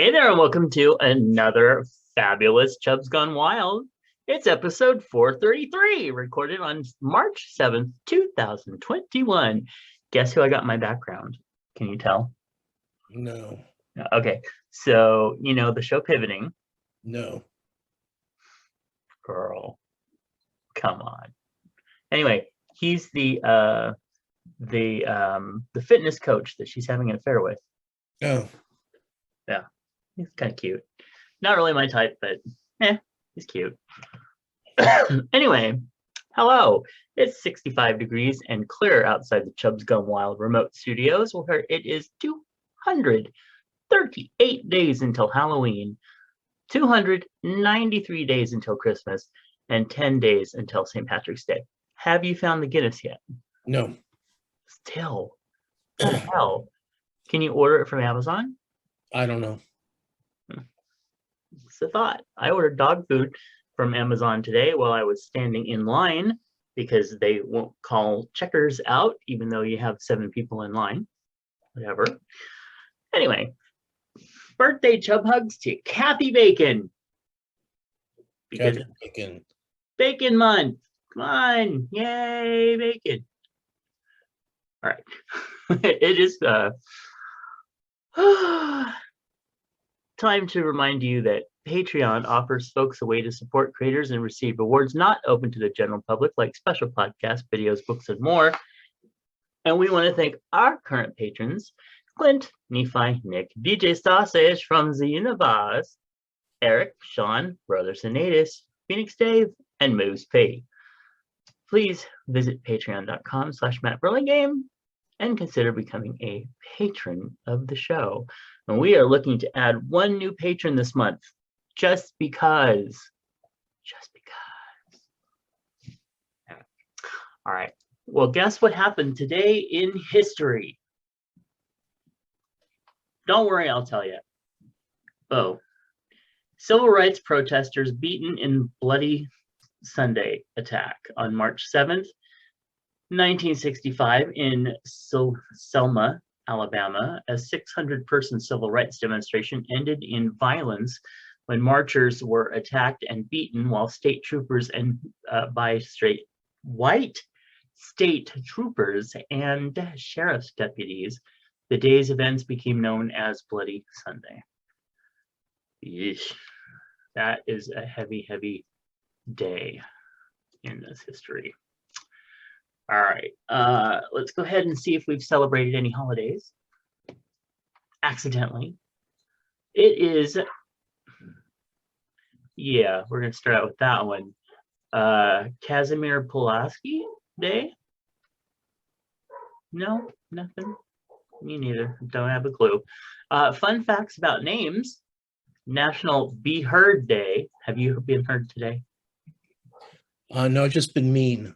Hey there, and welcome to another fabulous Chubs Gone Wild. It's episode 433, recorded on March 7th, 2021. Guess who I got in my background? Can you tell? No. Okay, so you know the show Pivoting. No. Girl, come on. Anyway, he's the fitness coach that she's having an affair with. Oh. Yeah, he's kind of cute. Not really my type, but he's cute. Anyway, hello. It's 65 degrees and clear outside the Chubs Gone Wild remote studios, where it is 238 days until Halloween, 293 days until Christmas, and 10 days until St. Patrick's Day. Have you found the Guinness yet? No. Still. What the hell? Can you order it from Amazon? I don't know. It's a thought. I ordered dog food from Amazon today while I was standing in line because they won't call checkers out even though you have 7 people in line. Whatever. Anyway, birthday chub hugs to Kathy Bacon. Because Bacon. Bacon month. Come on. Yay, bacon. All right. It is time to remind you that Patreon offers folks a way to support creators and receive awards not open to the general public, like special podcasts, videos, books, and more. And we want to thank our current patrons: Clint, Nephi, Nick, DJ Sausage from the Universe, Eric, Sean, Brothers Anatus, Phoenix Dave, and Moose P. Please visit patreon.com/MattBurlingame and consider becoming a patron of the show. And we are looking to add 1 new patron this month, just because. All right. Well, guess what happened today in history? Don't worry, I'll tell you. Oh, civil rights protesters beaten in bloody Sunday attack on March 7th, 1965 in Selma, Alabama. A 600-person civil rights demonstration ended in violence when marchers were attacked and beaten while state troopers and white state troopers and sheriff's deputies. The day's events became known as Bloody Sunday. Yeesh. That is a heavy, heavy day in this history. All right, let's go ahead and see if we've celebrated any holidays accidentally. It is, yeah, we're gonna start out with that one. Casimir Pulaski Day? No, nothing. Me neither. Don't have a clue. Fun facts about names. National Be Heard Day. Have you been heard today? No, I've just been mean.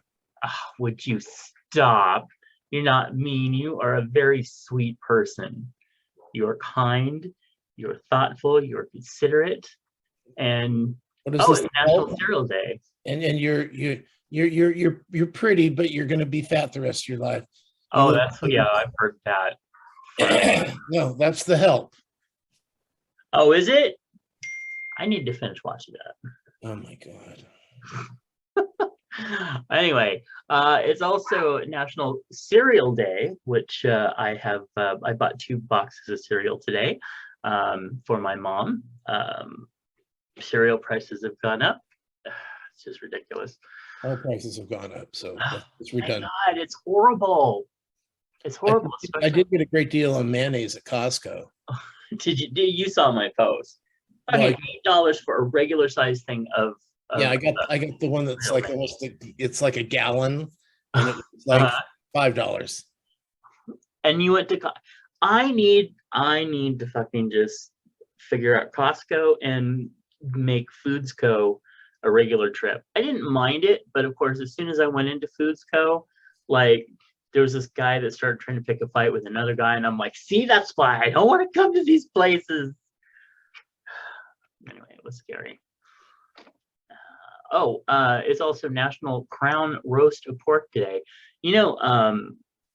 Would you stop? You're not mean. You are a very sweet person. You're kind. You're thoughtful. You're considerate. And it's National Cereal Day. And you're pretty, but you're going to be fat the rest of your life. I've heard that. No, that's the help. Oh, is it? I need to finish watching that. Oh my God. Anyway, it's also National Cereal Day, which I bought 2 boxes of cereal today for my mom. Cereal prices have gone up. It's just ridiculous. All prices have gone up, so it's redundant. God, it's horrible. It's horrible. I did get a great deal on mayonnaise at Costco. Did you saw my post? Okay, $8 for a regular size thing of yeah, I got the one that's like almost it's like a gallon, and it's like $5. And you went to I need to fucking just figure out Costco and make Foods Co. a regular trip. I didn't mind it, but of course, as soon as I went into Foods Co., like there was this guy that started trying to pick a fight with another guy, and I'm like, see, that's why I don't want to come to these places. Anyway, it was scary. It's also National Crown Roast of Pork Day. You know,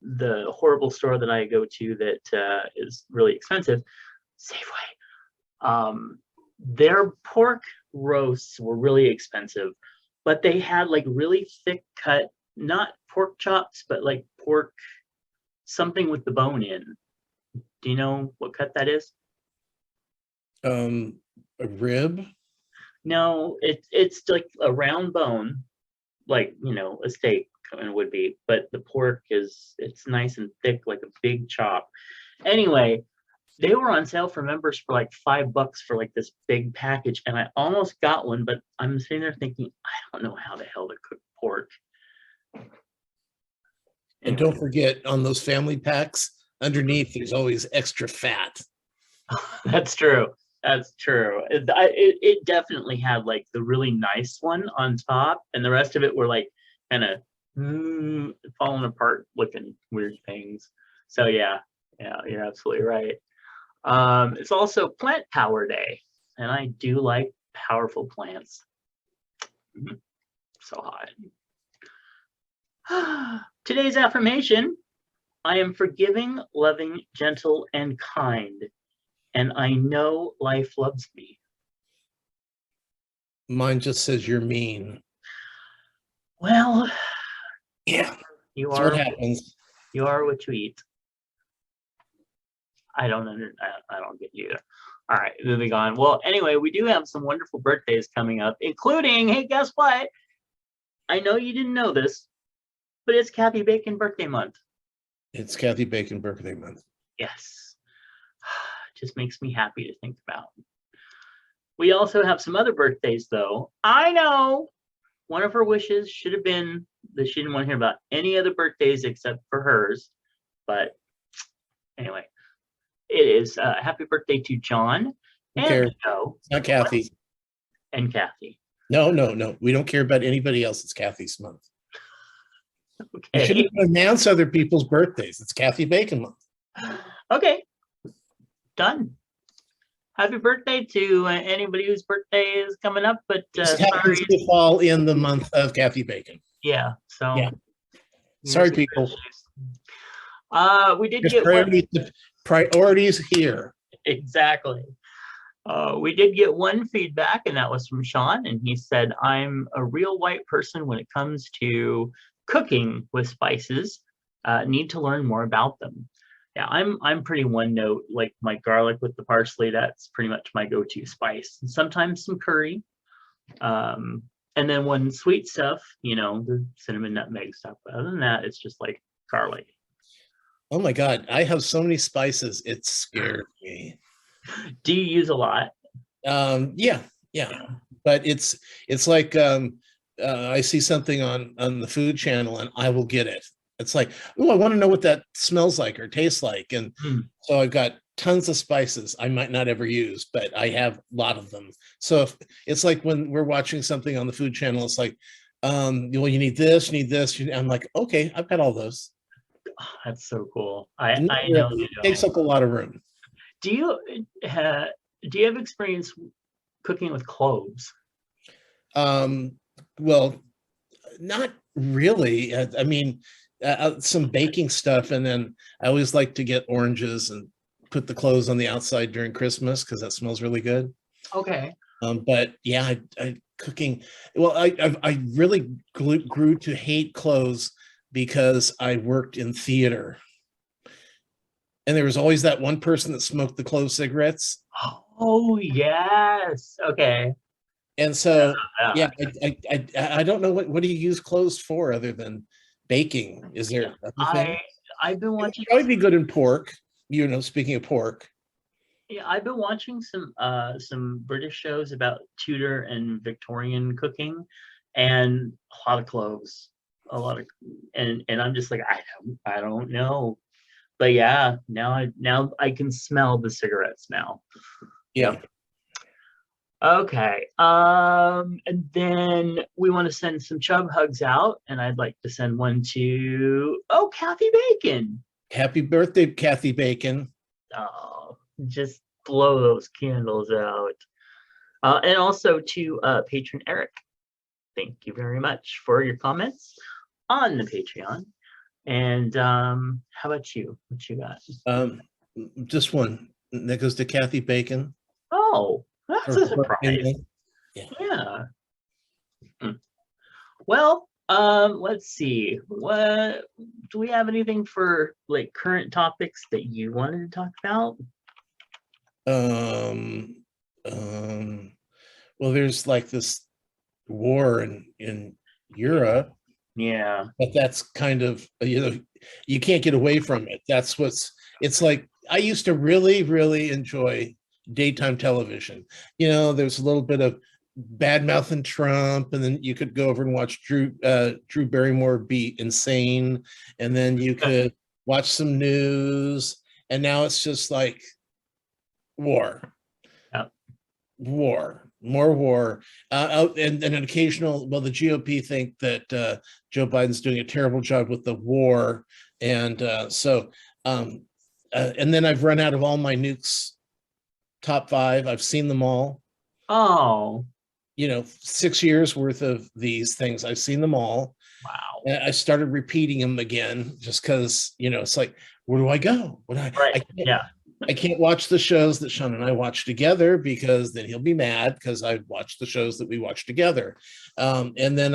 the horrible store that I go to that is really expensive, Safeway. Their pork roasts were really expensive, but they had like really thick cut, not pork chops, but like pork, something with the bone in. Do you know what cut that is? A rib. No, it's like a round bone, like a steak kind of would be, but the pork it's nice and thick, like a big chop. Anyway, they were on sale for members for like $5 for like this big package, and I almost got one, but I'm sitting there thinking, I don't know how the hell to cook pork. And don't forget, on those family packs, underneath there's always extra fat. That's true. That's true. It definitely had like the really nice one on top, and the rest of it were like kind of falling apart, looking weird things. So yeah, you're absolutely right. It's also Plant Power Day, and I do like powerful plants. So hot. Today's affirmation: I am forgiving, loving, gentle, and kind, and I know life loves me. Mine just says you're mean. Well, Yeah, you that's are what happens. you are what you eat. I don't get you either. All right, moving on. Well, anyway, we do have some wonderful birthdays coming up, including, hey, guess what? I know you didn't know this, but it's Kathy Bacon birthday month. It's Kathy Bacon birthday month. Yes. Just makes me happy to think about. We also have some other birthdays, though. I know one of her wishes should have been that she didn't want to hear about any other birthdays except for hers. But anyway, it is happy birthday to John and Joe. It's not Kathy. And Kathy. No. We don't care about anybody else. It's Kathy's month. Okay. You shouldn't announce other people's birthdays. It's Kathy Bacon month. Okay. Done. Happy birthday to anybody whose birthday is coming up, but This happens to fall in the month of Kathy Bacon. Yeah. So yeah. Sorry, people. We did get priorities here. Exactly. We did get one feedback, and that was from Sean, and he said, I'm a real white person when it comes to cooking with spices. Need to learn more about them. Yeah, I'm pretty one note, like my garlic with the parsley, that's pretty much my go-to spice. And sometimes some curry. And then when sweet stuff, the cinnamon nutmeg stuff. But other than that, it's just like garlic. Oh my God, I have so many spices, it scared me. Do you use a lot? Yeah. But it's like I see something on the food channel and I will get it. It's like, oh, I want to know what that smells like or tastes like. And so I've got tons of spices I might not ever use, but I have a lot of them. So if, it's like when we're watching something on the food channel, it's like, well, you need this, you need this. I'm like, okay, I've got all those. Oh, that's so cool. I know it takes up a lot of room. Do you have experience cooking with cloves? Well, not really. I mean, some baking stuff, and then I always like to get oranges and put the cloves on the outside during Christmas because that smells really good. Okay. But yeah, I cooking. Well, I really grew to hate cloves because I worked in theater, and there was always that one person that smoked the clove cigarettes. Oh yes. Okay. And so yeah, I don't know what do you use cloves for other than baking? Is there I've been watching. It'd probably be good in pork. Speaking of pork. Yeah, I've been watching some British shows about Tudor and Victorian cooking, and a lot of cloves, and I'm just like, I don't know, but yeah, now I can smell the cigarettes now. Yeah. Okay. And then we want to send some chub hugs out, and I'd like to send one to Kathy Bacon. Happy birthday, Kathy Bacon. Oh, just blow those candles out. And also to patron Eric. Thank you very much for your comments on the Patreon. And how about you? What you got? Just one that goes to Kathy Bacon. Oh, Oh, that's a surprise. Yeah. Yeah. Hmm. Well, let's see. What do we have anything for like current topics that you wanted to talk about? Um, um, well, there's like this war in Europe, Yeah. but that's kind of, you can't get away from it. It's like I used to really enjoy daytime television. There's a little bit of bad mouthing Trump, and then you could go over and watch Drew Barrymore be insane, and then you could watch some news, and now it's just like war, Yeah. war, more war, and an occasional. Well, the GOP think that Joe Biden's doing a terrible job with the war, and and then I've run out of all my nukes top five. I've seen them all. Oh, 6 years worth of these things. I've seen them all. wow. And I started repeating them again just because, it's like, where do I go? Right. Yeah. I can't watch the shows that Sean and I watch together because then he'll be mad because I watched the shows that we watch together. And then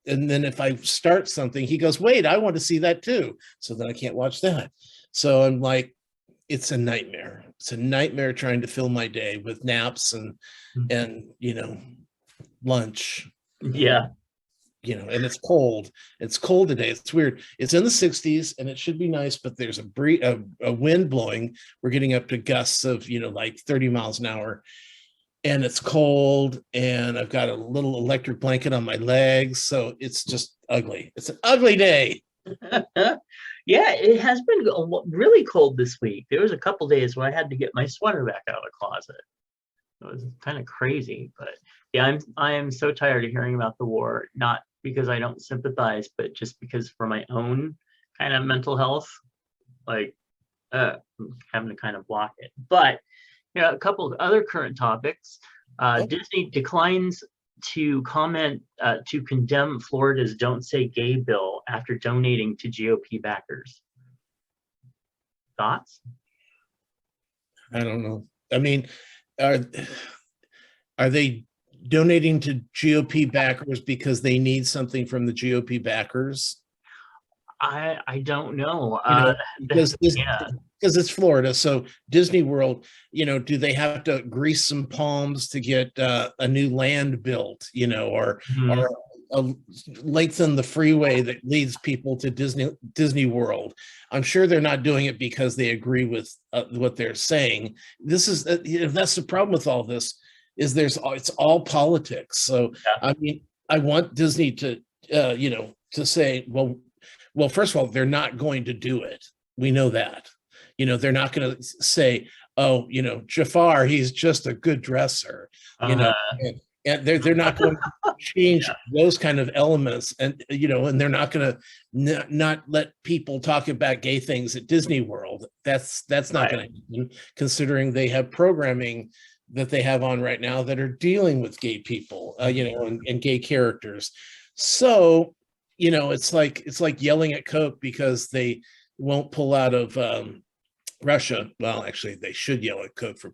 if I start something, he goes, wait, I want to see that too. So then I can't watch that. So I'm like, it's a nightmare. It's a nightmare trying to fill my day with naps and lunch. Yeah. And it's cold. It's cold today. It's weird. It's in the 60s and it should be nice, but there's a wind blowing. We're getting up to gusts of, like 30 miles an hour. And it's cold. And I've got a little electric blanket on my legs. So it's just ugly. It's an ugly day. Yeah, it has been really cold this week. There was a couple days where I had to get my sweater back out of the closet. It was kind of crazy, but yeah, I am so tired of hearing about the war, not because I don't sympathize, but just because for my own kind of mental health, like I'm having to kind of block it. But a couple of other current topics. Disney declines to comment to condemn Florida's Don't Say Gay bill after donating to GOP backers. Thoughts? I don't know. I mean, are they donating to GOP backers because they need something from the GOP backers? I don't know. Because Yeah. it's Florida, so Disney World, do they have to grease some palms to get a new land built, or Mhm. lengthen the freeway that leads people to Disney World? I'm sure they're not doing it because they agree with what they're saying. This is that's the problem with all this is it's all politics. So Yeah. I mean, I want Disney to to say, well, first of all, they're not going to do it. We know that. They're not going to say, oh, Jafar, he's just a good dresser, Uh-huh. and they're not going to change those kind of elements, and and they're not going to not let people talk about gay things at Disney World. That's not Right. going to happen, considering they have programming that they have on right now that are dealing with gay people, and gay characters. So it's like yelling at Coke because they won't pull out of Russia. Well, actually, they should yell at Coke for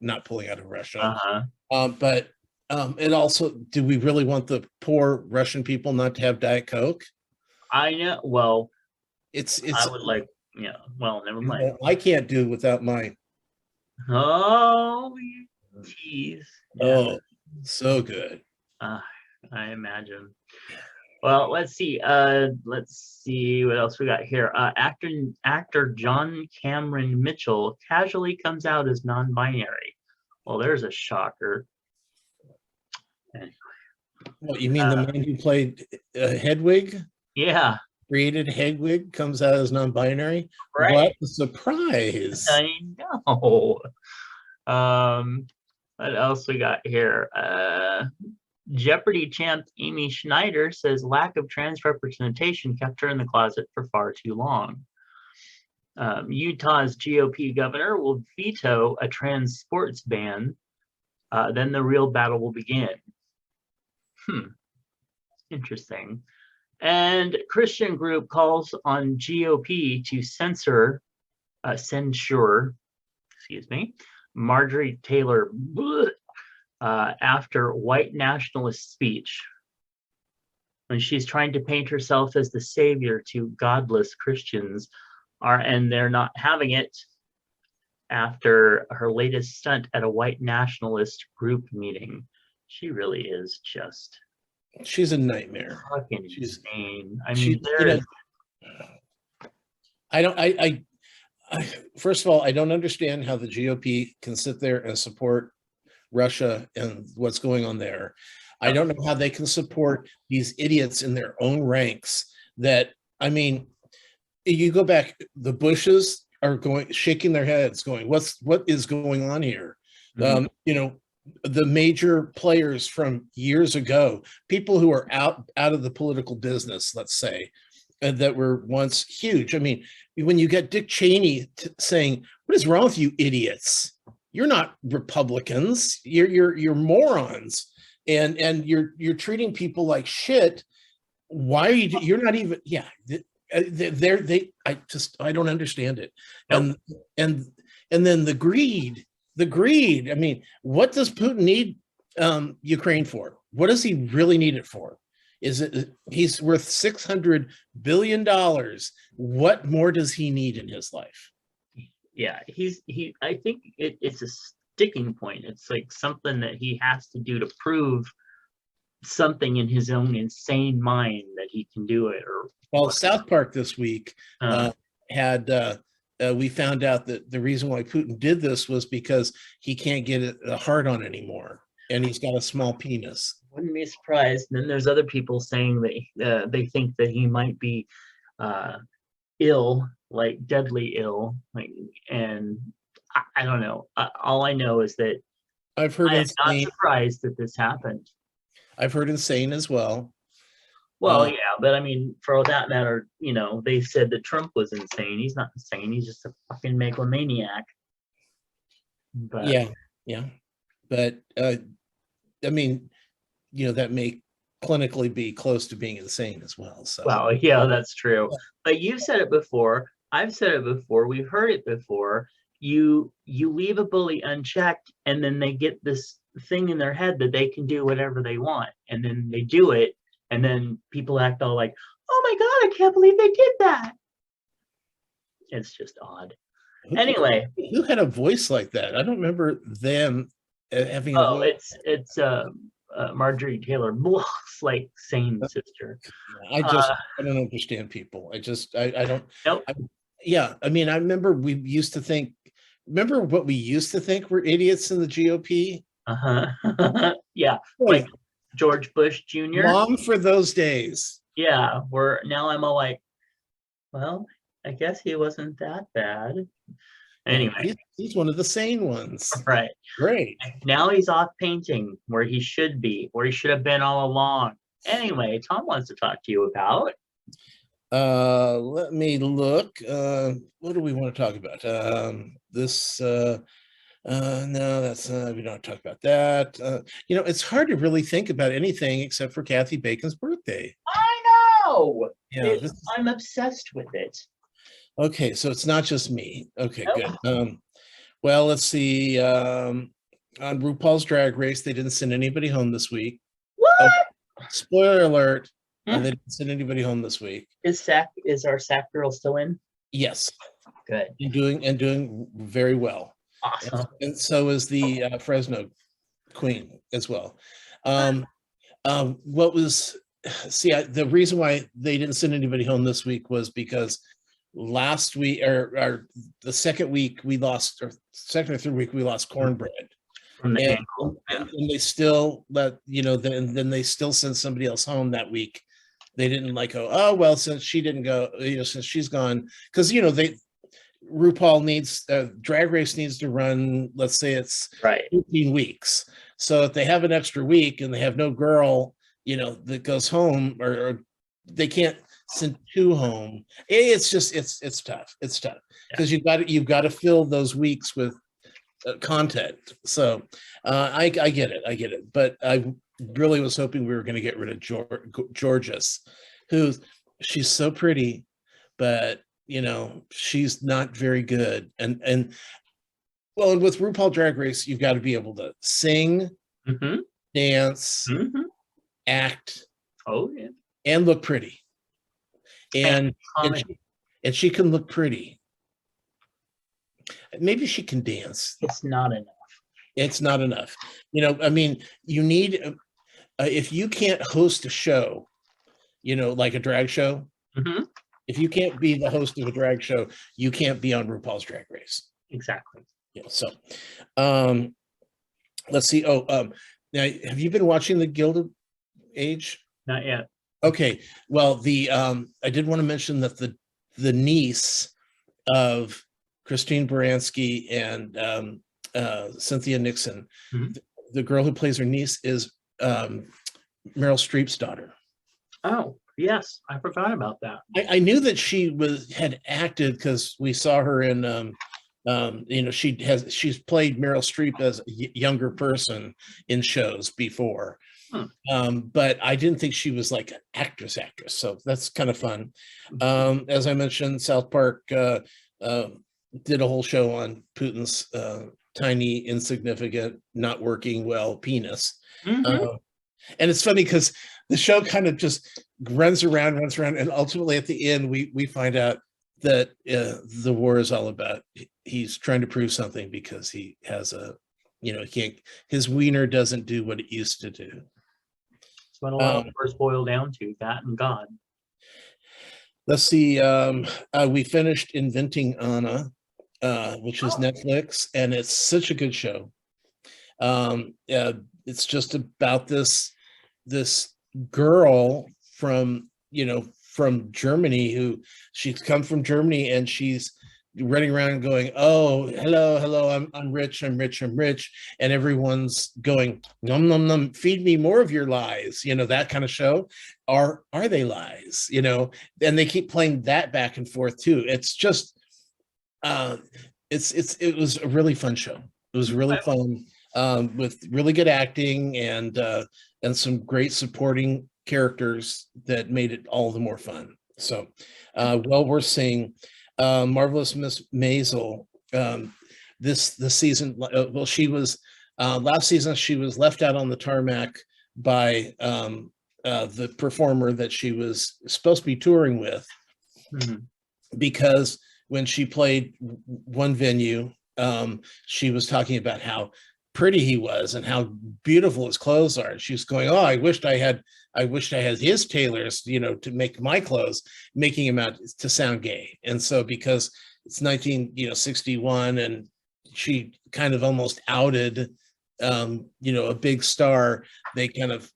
not pulling out of Russia. Uh-huh. But it also, do we really want the poor Russian people not to have Diet Coke? I know. Well, It's I would like, well, never mind. I can't do without my Oh, geez. Yeah. oh, so good. Uh, I imagine. Well, let's see. Let's see what else we got here. Actor John Cameron Mitchell casually comes out as non-binary. Well, there's a shocker. What, you mean the man who played Hedwig? Yeah. Created Hedwig comes out as non-binary? Right. What a surprise. I know. What else we got here? Jeopardy champ Amy Schneider says lack of trans representation kept her in the closet for far too long. Utah's GOP governor will veto a trans sports ban. Then the real battle will begin. Interesting. And Christian group calls on GOP to censure, excuse me, Marjorie Taylor after white nationalist speech when she's trying to paint herself as the savior to godless Christians and they're not having it after her latest stunt at a white nationalist group meeting. She really is just she's a nightmare. fucking She's insane. I she mean, there is I don't I first of all, I don't understand how the GOP can sit there and support Russia and what's going on there. I don't know how they can support these idiots in their own ranks that, I mean, you go back, the Bushes are going, shaking their heads going, what is going on here? You know, the major players from years ago, people who are out of the political business, let's say, that were once huge. I mean, when you get Dick Cheney saying, "What is wrong with you idiots? You're not Republicans. You're morons, and you're treating people like shit. Why are you? You're not even. Yeah, they. I don't understand it. Nope. And then the greed. The greed. I mean, what does Putin need Ukraine for? What does he really need it for? Is it he's worth $600 billion? What more does he need in his life? Yeah, I think it's a sticking point. It's like something that he has to do to prove something in his own insane mind that he can do it. Or well, South Park this week uh, had we found out that the reason why Putin did this was because he can't get a hard on anymore, and he's got a small penis. Wouldn't be surprised. And then there's other people saying that they think that he might be ill, like deadly ill, like, and I don't know. All I know is that I've heard I am not insane. surprised that this happened. I've heard insane as well. Well, yeah, but I mean, for that matter, you know, they said that Trump was insane. He's not insane. He's just a fucking megalomaniac. But yeah. But I mean, you know, that may clinically be close to being insane as well. So well, yeah, that's true. But you've said it before. I've said it before. We've heard it before. You leave a bully unchecked, and then they get this thing in their head that they can do whatever they want, and then they do it, and then people act all like, "Oh my God, I can't believe they did that." It's just odd. Anyway, who had a voice like that? I don't remember them having a voice. it's Marjorie Taylor Bloch's like sane sister. I don't understand people. I don't. Nope. Yeah, I mean, I remember we used to think. Remember what we used to think were idiots in the GOP? Yeah, Boy, like George Bush Jr. Long for those days. Yeah, now I'm all like, well, I guess he wasn't that bad. Anyway, he's one of the sane ones. right. Great. Now he's off painting where he should be, where he should have been all along. Anyway, Tom wants to talk to you about. Let me look. What do we want to talk about? No, that's we don't talk about that. You know, it's hard to really think about anything except for Kathy Bacon's birthday. I know. Yeah, I'm obsessed with it. Okay, so it's not just me. Okay, Nope. good. Well, let's see. On RuPaul's Drag Race, they didn't send anybody home this week. What? Oh, spoiler alert. They didn't send anybody home this week. Is our Sack girl still in? Yes. Good. And doing very well. Awesome. And so is the Fresno queen as well. The reason why they didn't send anybody home this week was because last week or the second week we lost, or second or third week we lost cornbread. From the and they still let, you know, then they still sent somebody else home that week. They didn't like go, oh well, since she didn't go, you know, since she's gone, because you know RuPaul needs Drag Race needs to run, let's say it's right 15 weeks. So if they have an extra week and they have no girl, you know, that goes home, or they can't send two home, it's just it's tough. It's tough because you've got to fill those weeks with content. So I get it, but I really was hoping we were going to get rid of Georges, she's so pretty, but you know, she's not very good. And Well, and with RuPaul Drag Race, you've got to be able to sing, Mm-hmm. dance, Mm-hmm. act, Oh yeah. and look pretty. And and Comedy. she can look pretty. Maybe she can dance. It's not enough. It's not enough. I mean, you need if you can't host a show, like a drag show. Mm-hmm. If you can't be the host of a drag show, you can't be on RuPaul's Drag Race. Exactly. Yeah. So, um, let's see. Now have you been watching the Gilded Age? Not yet. Okay. Well, I did want to mention that the niece of Christine Baranski and Cynthia Nixon, Mhm. the girl who plays her niece is Meryl Streep's daughter. Oh, yes. I forgot about that. I knew that she had acted because we saw her in she's played Meryl Streep as a younger person in shows before. But I didn't think she was like an actress, so that's kind of fun. As I mentioned, South Park did a whole show on Putin's tiny, insignificant, not working well penis. Mm-hmm. And it's funny because the show kind of just runs around, and ultimately at the end we find out that the war is all about he's trying to prove something because he has he can't, his wiener doesn't do what it used to do. That's what a lot of wars boil down to, that and God. Let's see. We finished Inventing Anna, which is Netflix, and it's such a good show. It's just about this girl from Germany who she's come from Germany, and she's running around going, "Oh, hello, I'm rich, and everyone's going, "Num num num, feed me more of your lies," that kind of show. Are they lies? And they keep playing that back and forth too. It's just it was a really fun show. It was really fun, with really good acting and some great supporting characters that made it all the more fun. So well worth seeing. Marvelous Miss Maisel, this season, well, she was last season she was left out on the tarmac by the performer that she was supposed to be touring with. Mm-hmm. Because when she played one venue, she was talking about how pretty he was and how beautiful his clothes are. And she was going, "Oh, I wished I had his tailors, to make my clothes," making him out to sound gay. And so because it's 1961 and she kind of almost outed a big star, they kind of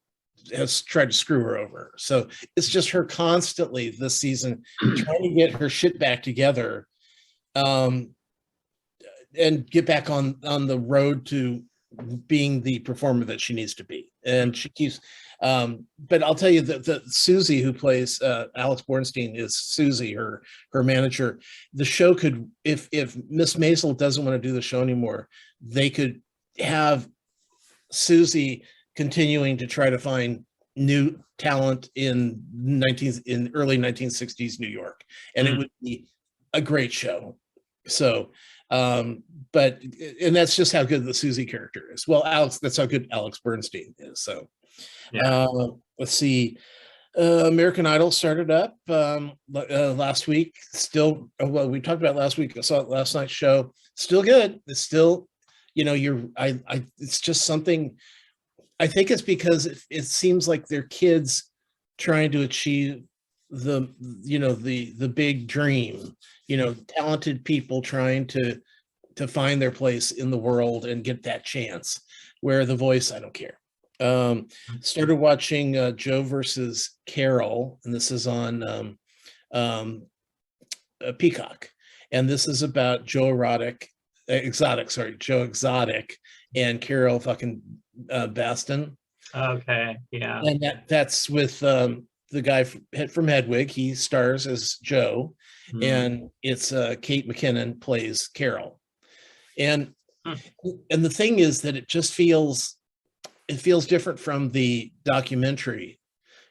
has tried to screw her over. So it's just her constantly this season trying to get her shit back together, and get back on the road to being the performer that she needs to be. And she keeps but I'll tell you that Susie, who plays Alex Bornstein, is Susie, her manager. The show could, if Miss Maisel doesn't want to do the show anymore, they could have Susie continuing to try to find new talent in early 1960s New York, and it would be a great show. So but that's just how good the Susie character is. Well, that's how good Alex Bernstein is. So Yeah. let's see. American Idol started up last week. Still, well, we talked about last week. I saw it last night's show. Still good. It's still, it's just something. I think it's because it seems like they're kids trying to achieve the big dream. Talented people trying to find their place in the world and get that chance. Where The Voice, I don't care. Started watching Joe versus Carol, and this is on Peacock, and this is about Joe Exotic and Carol fucking Baston. Okay. Yeah. And that's with the guy from Hedwig. He stars as Joe, and it's Kate McKinnon plays Carol. And the thing is that it just feels different from the documentary,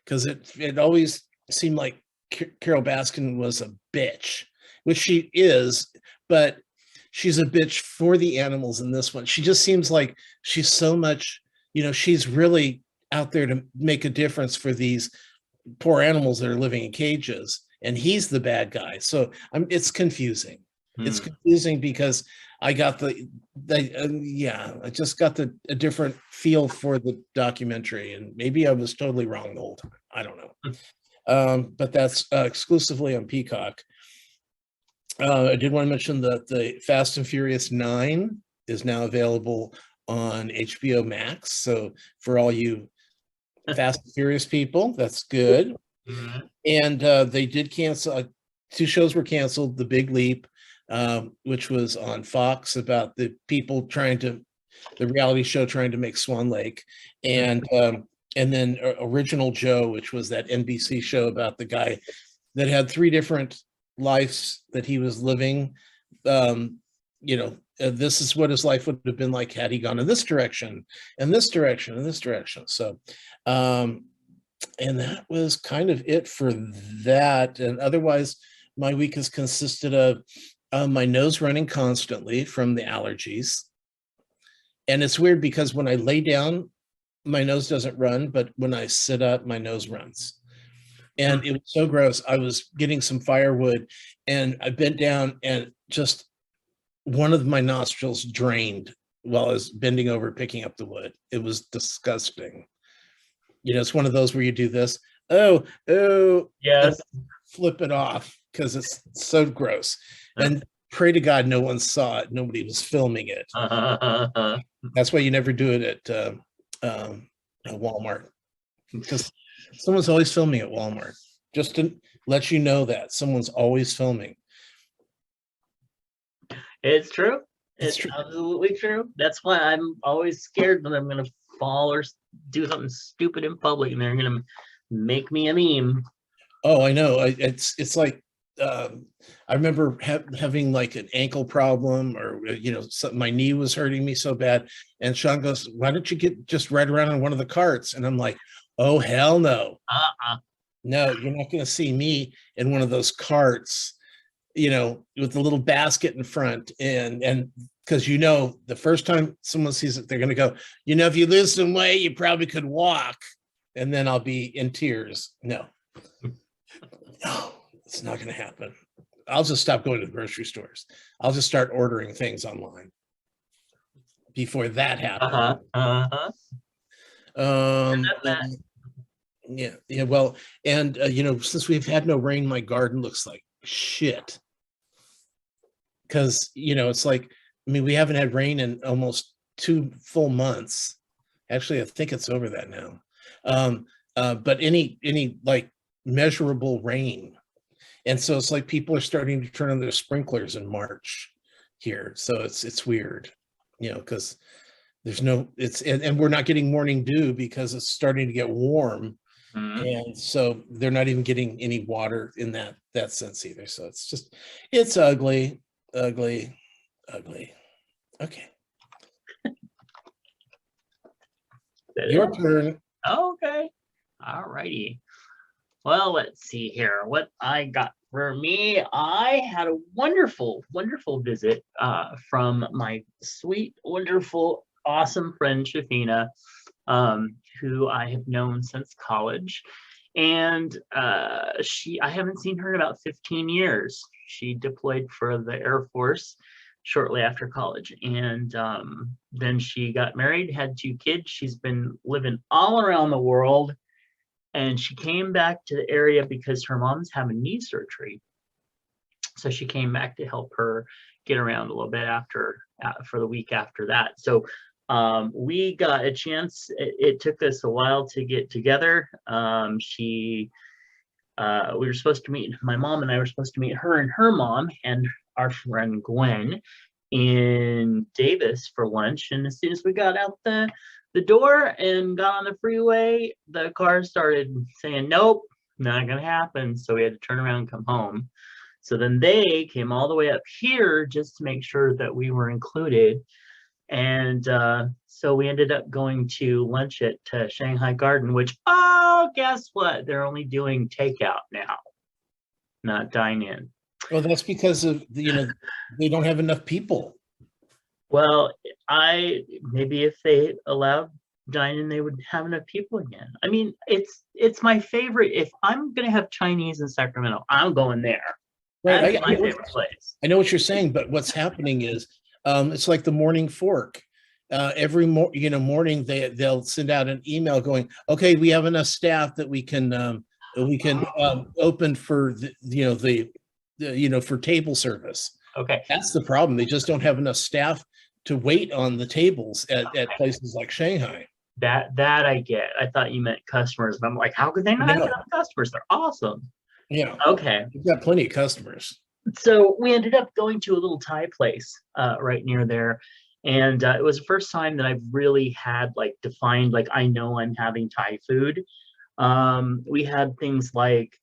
because it always seemed like Carol Baskin was a bitch, which she is, but she's a bitch for the animals in this one. She just seems like she's so much, she's really out there to make a difference for these poor animals that are living in cages, and he's the bad guy. So it's confusing. It's confusing because I got I just got a different feel for the documentary, and maybe I was totally wrong the whole time. I don't know. But that's exclusively on Peacock. I did want to mention that the Fast and Furious 9 is now available on HBO Max. So for all you Fast and Furious people, that's good. And they did cancel, two shows were canceled. The Big Leap, which was on Fox about the people the reality show trying to make Swan Lake, and then Original Joe, which was that NBC show about the guy that had 3 different lives that he was living. This is what his life would have been like had he gone in this direction and this direction and this direction. So, and that was kind of it for that. And otherwise, my week has consisted of my nose running constantly from the allergies. And it's weird because when I lay down, my nose doesn't run, but when I sit up, my nose runs. And it was so gross. I was getting some firewood and I bent down and just one of my nostrils drained while I was bending over picking up the wood. It was disgusting. It's one of those where you do this, oh, yes, flip it off because it's so gross. And pray to God no one saw it. Nobody was filming it. That's why you never do it at Walmart, because someone's always filming at Walmart. Just to let you know that someone's always filming. It's true. It's true. Absolutely true. That's why I'm always scared that I'm going to fall or do something stupid in public and they're going to make me a meme. Oh, I know. It's like, I remember having like an ankle problem, or my knee was hurting me so bad, and Sean goes, "Why don't you just ride around on one of the carts?" And I'm like, "Oh hell no, no, you're not going to see me in one of those carts, with the little basket in front." And because the first time someone sees it, they're going to go, "If you lose some weight, you probably could walk," and then I'll be in tears. No. It's not going to happen. I'll just stop going to the grocery stores. I'll just start ordering things online before that happens. Yeah. Well, and since we've had no rain, my garden looks like shit. Because it's like, we haven't had rain in almost 2 full months. Actually, I think it's over that now. But any like measurable rain. And so it's like people are starting to turn on their sprinklers in March here. So it's weird, because there's and we're not getting morning dew because it's starting to get warm. And so they're not even getting any water in that sense either. So it's ugly. Okay. Your turn. Okay. All righty. Well, let's see here. What I got for me, I had a wonderful, wonderful visit from my sweet, wonderful, awesome friend, Shafina, who I have known since college. And I haven't seen her in about 15 years. She deployed for the Air Force shortly after college. And then she got married, had 2 kids. She's been living all around the world. And she came back to the area because her mom's having knee surgery. So she came back to help her get around a little bit for the week after that. So we got a chance. It took us a while to get together. We were supposed to meet, my mom and I were supposed to meet her and her mom and our friend Gwen in Davis for lunch. And as soon as we got out the door and got on the freeway, the car started saying, nope, not gonna happen. So we had to turn around and come home. So then they came all the way up here just to make sure that we were included. And so we ended up going to lunch at Shanghai Garden, which, guess what? They're only doing takeout now, not dine in. Well, that's because of they don't have enough people. Well, maybe if they allowed dining, they would have enough people again. I mean, it's my favorite. If I'm gonna have Chinese in Sacramento, I'm going there. Right. That's my favorite place. I know what you're saying, but what's happening is it's like the morning fork. Every morning they'll send out an email going, okay, we have enough staff that we can open for for table service. Okay, That's the problem. They just don't have enough staff to wait on the tables at places like Shanghai. that I get. I thought you meant customers, but I'm like, how could they not have No. enough customers? They're awesome. Yeah, Okay, we've got plenty of customers. so we ended up going to a little Thai place right near there, and it was the first time that I've really had like defined like I know I'm having Thai food. We had things like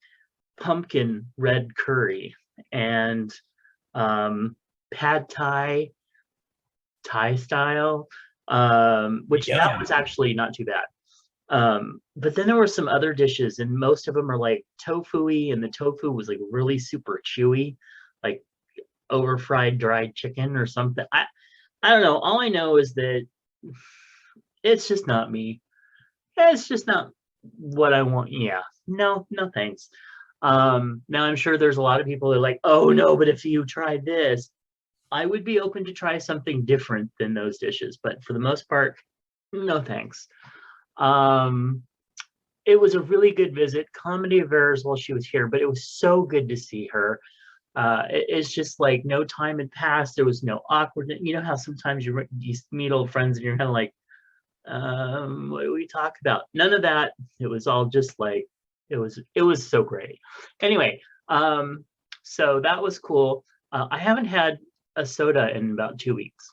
pumpkin red curry and pad Thai, Thai style, which Yeah. that was actually not too bad. But then there were some other dishes, and most of them are like tofu-y, and the tofu was like really super chewy, like over fried dried chicken or something. I don't know. All I know is that it's just not me. It's just not what I want. Yeah. No, no thanks. Now I'm sure there's a lot of people that are like, oh no, but if you try this, I would be open to try something different than those dishes. But for the most part, no thanks. Um, it was a really good visit. Comedy of errors while she was here, but it was so good to see her. It's just like no time had passed. There was no awkwardness. You know how sometimes you meet old friends and you're kind of like, what do we talk about? None of that. It was all just like it was so great. Anyway, so that was cool. I haven't had a soda in about 2 weeks.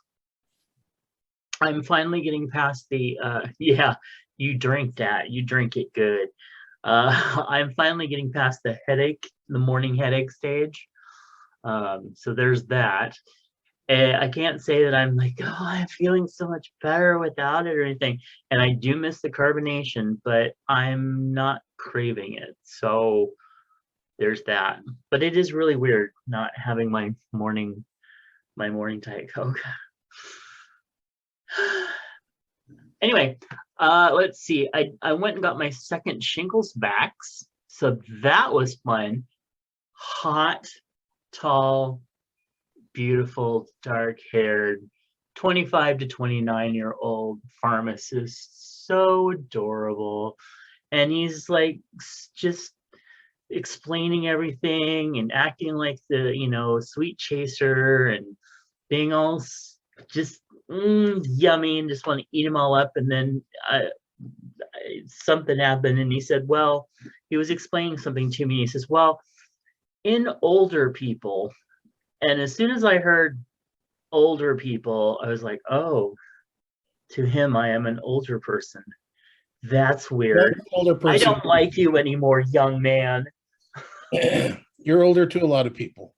I'm finally getting past the yeah, you drink that, you drink it good. I'm finally getting past the morning headache stage. So there's that. And I can't say that I'm like, oh, I'm feeling so much better without it or anything. And I do miss the carbonation, but I'm not craving it. So there's that. But it is really weird not having my morning Diet Coke. Anyway, let's see. I went and got my second shingles vax. So that was fun. Hot, tall, beautiful, dark-haired, 25 to 29-year-old pharmacist, so adorable. And he's like just explaining everything and acting like the, sweet chaser and being all just yummy and just want to eat them all up. And then something happened and he said, well, he was explaining something to me. He says, well, in older people, and as soon as I heard older people, I was like, oh, to him, I am an older person. That's weird. Older I person. don't like you anymore, young man. You're older to a lot of people,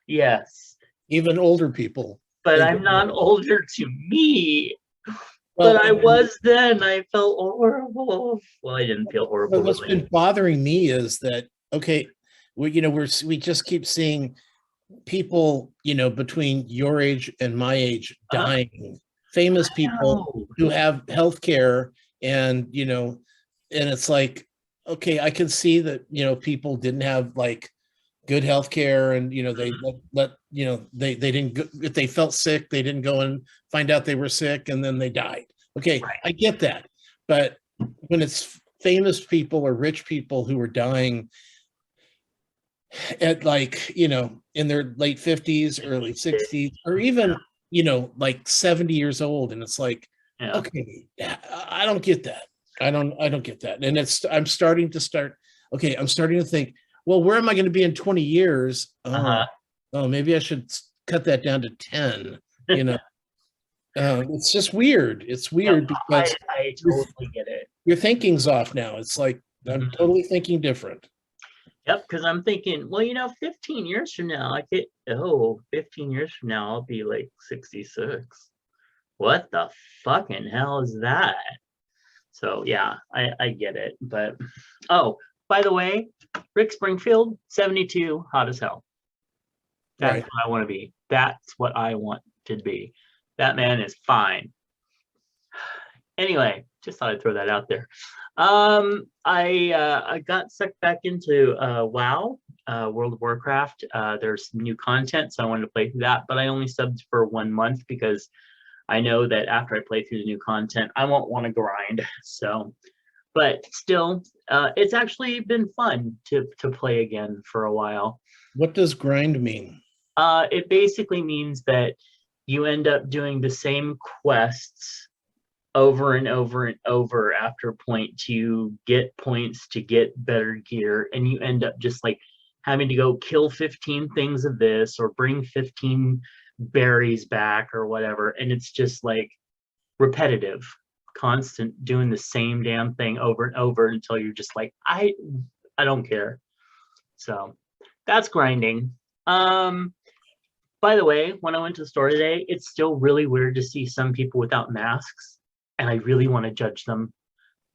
Yes, even older people. but I'm not older to me. Well, But I was then. I felt horrible. Well, I didn't feel horrible. what's been bothering me is that, okay, we just keep seeing people, between your age and my age dying, famous people who have health care, and it's like, okay, I can see that, people didn't have like good health care, and they they didn't go, if they felt sick, they didn't go and find out they were sick, and then they died. Okay, right. I get that. But when it's famous people or rich people who are dying at like, in their late 50s, early 60s, or even, like 70 years old, and it's like, okay, I don't get that. I don't get that. And I'm starting to think, well, where am I going to be in 20 years? Oh, maybe I should cut that down to 10, it's just weird. It's weird because I totally get it. Your thinking's off now. It's like, I'm totally thinking different. Yep, because I'm thinking, well, 15 years from now, 15 years from now, I'll be like 66. What the fucking hell is that? So yeah, I get it. But oh, by the way, Rick Springfield, 72, hot as hell. That's Right. what I want to be. That's what I want to be. Batman is fine. Anyway, just thought I'd throw that out there. I got sucked back into WoW, World of Warcraft. There's some new content, so I wanted to play through that, but I only subbed for 1 month because I know that after I play through the new content, I won't want to grind. So, but still, it's actually been fun to play again for a while. What does grind mean? It basically means that you end up doing the same quests over and over and over after a point to get points to get better gear, and you end up just like having to go kill 15 things of this or bring 15 berries back or whatever, and it's just like repetitive, constant doing the same damn thing over and over until you're just like, I don't care. So that's grinding. By the way, when I went to the store today, it's still really weird to see some people without masks, and I really want to judge them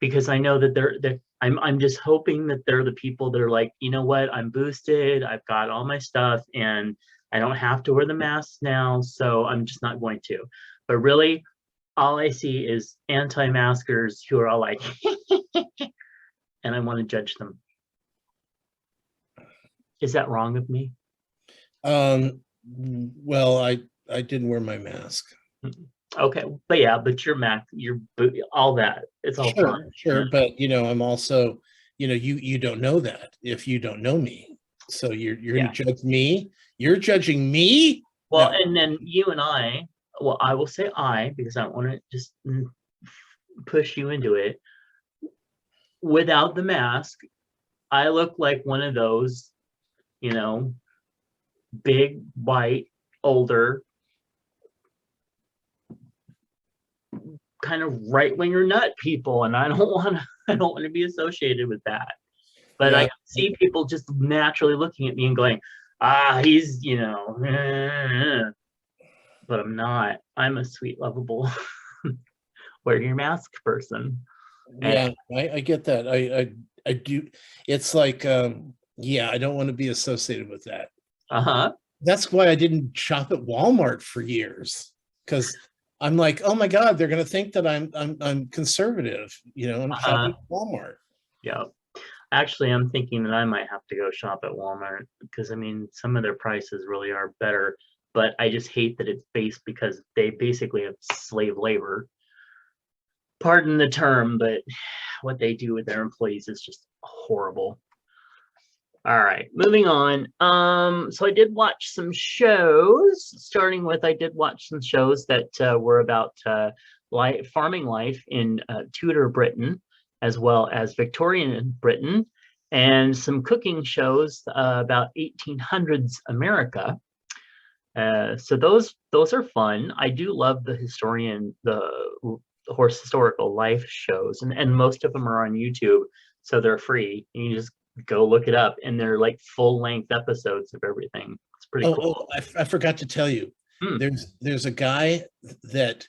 because I know that I'm just hoping that they're the people that are like, you know what, I'm boosted, I've got all my stuff, and I don't have to wear the mask now, so I'm just not going to. But really, all I see is anti-maskers who are all like, and I want to judge them. Is that wrong of me? Well, I didn't wear my mask. Okay, but yeah, but your Mac, your all that, it's all fine. Sure, but I'm also, you don't know that if you don't know me. So you're Yeah. gonna judge me. You're judging me. Well, No. and then you and well, I will say because I don't want to just push you into it. Without the mask, I look like one of those, big, white, older, kind of right-winger nut people, and I don't want to be associated with that. But Yeah. I see people just naturally looking at me and going, he's, but I'm not. I'm a sweet, lovable, wear your mask person. Yeah, I get that. I do. It's like, yeah, I don't want to be associated with that. That's why I didn't shop at Walmart for years, because I'm like, oh my God, they're gonna think that I'm conservative, I'm shopping at Walmart. Yeah. Actually, I'm thinking that I might have to go shop at Walmart because I mean some of their prices really are better, but I just hate that it's based because they basically have slave labor. Pardon the term, but what they do with their employees is just horrible. All right, moving on. So I did watch some shows, starting with I did watch some shows that were about farming life in Tudor Britain, as well as Victorian Britain, and some cooking shows about 1800s America. So those are fun. I do love the historical life shows, and most of them are on YouTube, so they're free. You just go look it up, and they're like full-length episodes of everything. It's pretty cool. I forgot to tell you, there's a guy that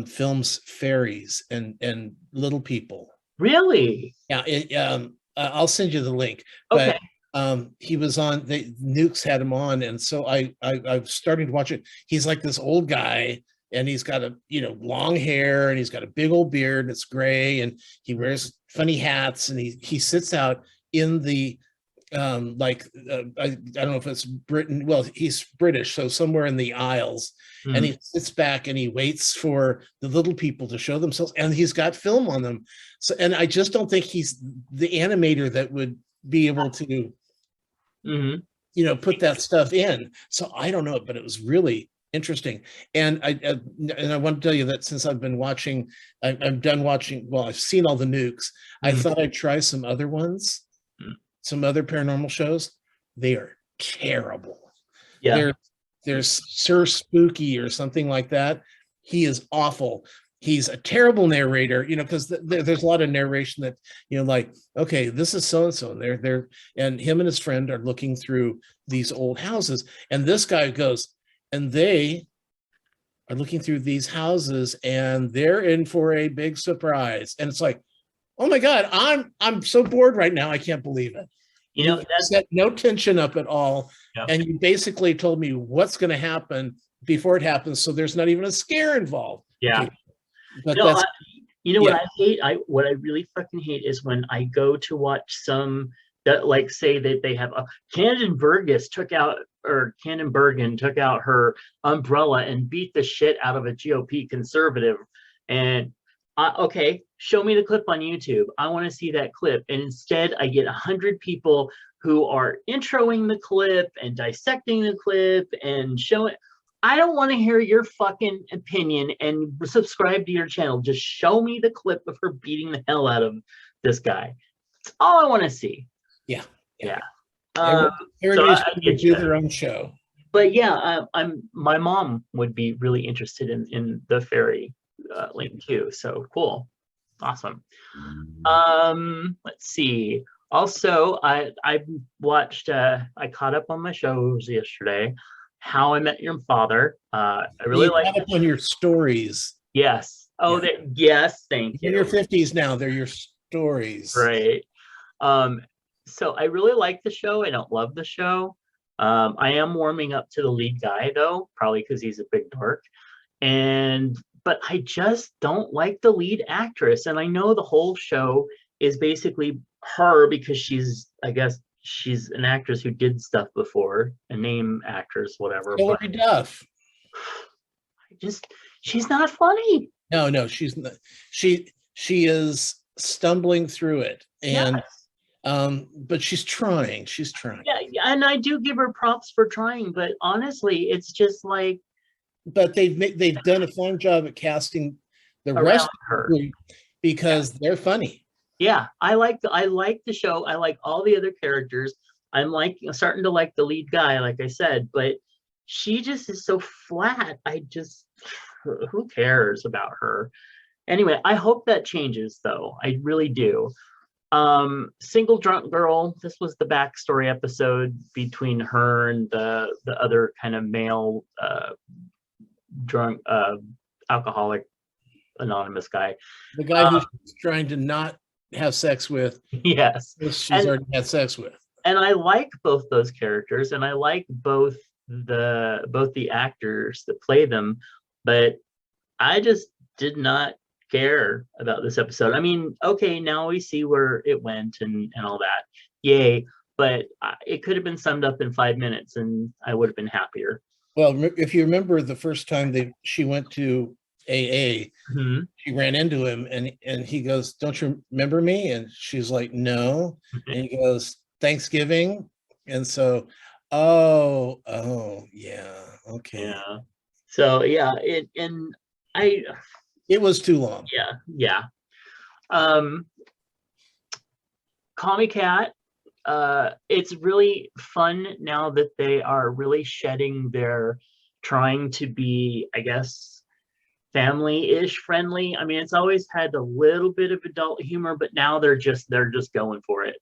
films fairies and little people. Really? Yeah. I'll send you the link. Okay. But he was on. Nukes had him on, and so I've started to watch it. He's like this old guy, and he's got a long hair, and he's got a big old beard. It's gray, and he wears funny hats, and he sits out in the I don't know if it's Britain. Well, he's British, so somewhere in the Isles, and he sits back and he waits for the little people to show themselves, and he's got film on them. So, and I just don't think he's the animator that would be able to, put that stuff in. So I don't know, but it was really interesting. And I want to tell you that since I've been watching, I'm done watching. Well, I've seen all the Nukes. I thought I'd try some other ones. Some other paranormal shows, they are terrible. Yeah. There's Sir Spooky or something like that. He is awful. He's a terrible narrator, because there's a lot of narration that, like, okay, this is so-and-so, and and him and his friend are looking through these old houses. And this guy goes, and they are looking through these houses and they're in for a big surprise. And it's like, oh my God, I'm so bored right now. I can't believe it. You know, You that's set no tension up at all, yeah. and you basically told me what's going to happen before it happens, so there's not even a scare involved. Yeah. Okay, but You know, that's you know what yeah. I hate? What I really fucking hate is when I go to watch some that like say that they have a Cannon Burgess took out or Cannon Bergen took out her umbrella and beat the shit out of a GOP conservative. And okay, show me the clip on YouTube. I want to see that clip. And instead, I get 100 people who are introing the clip and dissecting the clip and showing. I don't want to hear your fucking opinion and subscribe to your channel. Just show me the clip of her beating the hell out of this guy. That's all I want to see. Yeah. Yeah. Everybody's I going to get do you. their own show. But yeah, my mom would be really interested in the fairy link too. So cool. Awesome. Let's see. Also, I watched I caught up on my shows yesterday. How I Met Your Father. I really You like caught up on your stories. yes. Oh, Yeah. yes, thank You're in you. your 50s now. They're your stories. Right. Um, so I really like the show. I don't love the show. I am warming up to the lead guy though, probably because he's a big dork. But I just don't like the lead actress. And I know the whole show is basically her because I guess she's an actress who did stuff before, a name actress, whatever. But Hilary Duff. she's not funny. No, she's not. She is stumbling through it, and but she's trying. She's trying. Yeah, and I do give her props for trying, but honestly, it's just like. But they've done a fine job at casting the rest of her because they're funny. Yeah, I like the show. I like all the other characters. I'm starting to like the lead guy, like I said, but she just is so flat. Who cares about her? Anyway, I hope that changes though. I really do. Single drunk girl. This was the backstory episode between her and the other kind of male drunk alcoholic anonymous guy. The guy who's trying to not have sex with. Yes. She's already had sex with. And I like both those characters and I like both the actors that play them, but I just did not care about this episode. I mean, okay, now we see where it went and all that. Yay. But it could have been summed up in 5 minutes and I would have been happier. Well, if you remember the first time she went to AA, she ran into him and he goes, "Don't you remember me?" And she's like, "No." And he goes, "Thanksgiving." And so, oh yeah, okay. Yeah. So yeah, it was too long. Yeah. Call Me Cat. It's really fun now that they are really shedding their trying to be, I guess, family-ish friendly. I mean, it's always had a little bit of adult humor, but now they're just going for it.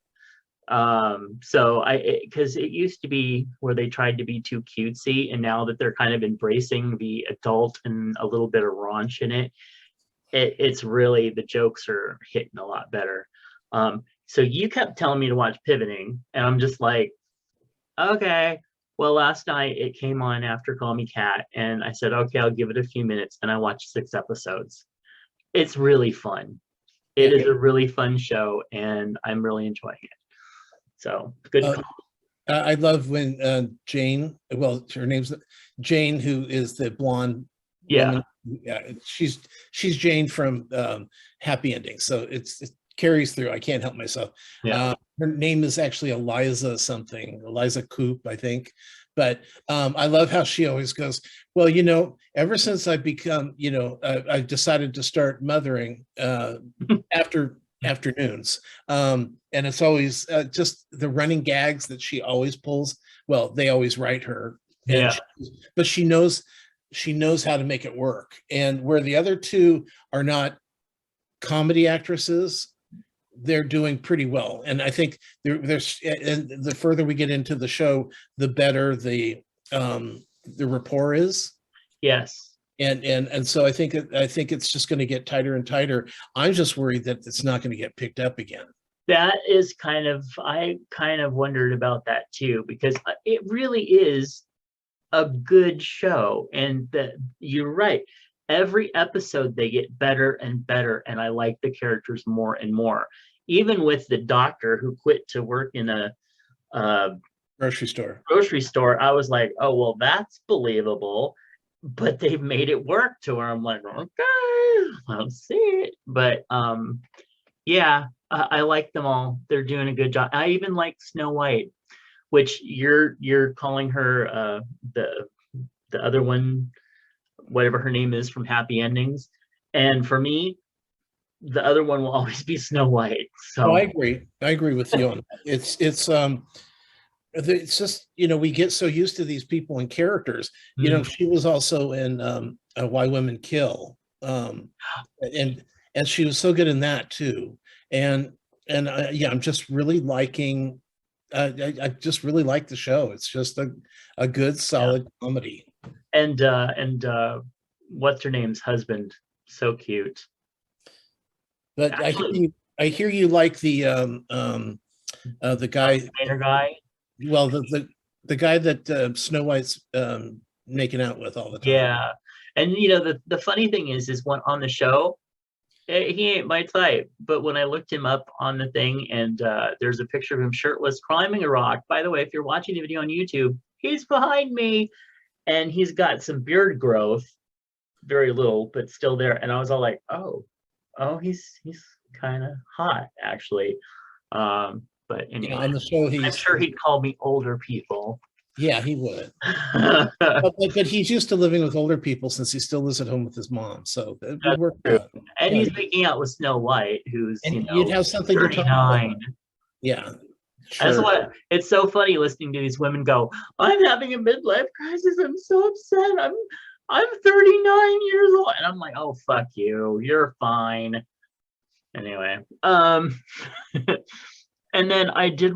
Because it used to be where they tried to be too cutesy, and now that they're kind of embracing the adult and a little bit of raunch in it, it's really, the jokes are hitting a lot better. So you kept telling me to watch Pivoting, and I'm just like, okay. Well, last night it came on after Call Me Cat, and I said, okay, I'll give it a few minutes, and I watched 6 episodes. It's really fun. It is a really fun show, and I'm really enjoying it. So good call. I love when Jane, well, her name's Jane, who is the blonde woman. Yeah, she's Jane from Happy Ending, so it carries through. I can't help myself. Her name is actually Eliza Coop, I think. But I love how she always goes, well, ever since I've become, I've decided to start mothering after afternoons. And it's always just the running gags that she always pulls. Well, they always write her. But she knows how to make it work. And where the other two are not comedy actresses, they're doing pretty well. And I think there's, and the further we get into the show, the better the rapport is. Yes. And so I think it's just going to get tighter and tighter. I'm just worried that it's not going to get picked up again. That is I kind of wondered about that too, because it really is a good show. And you're right. Every episode they get better and better, and I like the characters more and more. Even with the doctor who quit to work in a uh, Grocery store. grocery store, I was like, oh well, that's believable. But they've made it work to where I'm like, okay, I'll see it. But yeah, I like them all. They're doing a good job. I even like Snow White, which you're calling her the the other one, whatever her name is from Happy Endings. And for me, the other one will always be Snow White. Oh, I So agree. I agree with you on that. It's just, we get so used to these people and characters. She was also in Why Women Kill. And she was so good in that too. Yeah, I'm just really liking I just really like the show. It's just a good, solid comedy. and what's her name's husband? So cute. But Actually, I hear you like the guy. painter guy. Well, the guy that Snow White's making out with all the time. Yeah. And the funny thing is when on the show, he ain't my type. But when I looked him up on the thing, and there's a picture of him shirtless climbing a rock. By the way, if you're watching the video on YouTube, he's behind me, and he's got some beard growth, very little, but still there. And I was all like, oh, he's kind of hot actually. But anyway, On the show, I'm sure he'd call me older people. yeah, he would. That's But he's used to living with older people since he still lives at home with his mom. So it would work true. out. And he's making out with Snow White, who's And you'd have something to talk 39. about. Yeah, That's sure. what it's so funny listening to these women go, I'm having a midlife crisis. I'm so upset. I'm 39 years old. And I'm like, oh fuck you. You're fine. Anyway. And then I did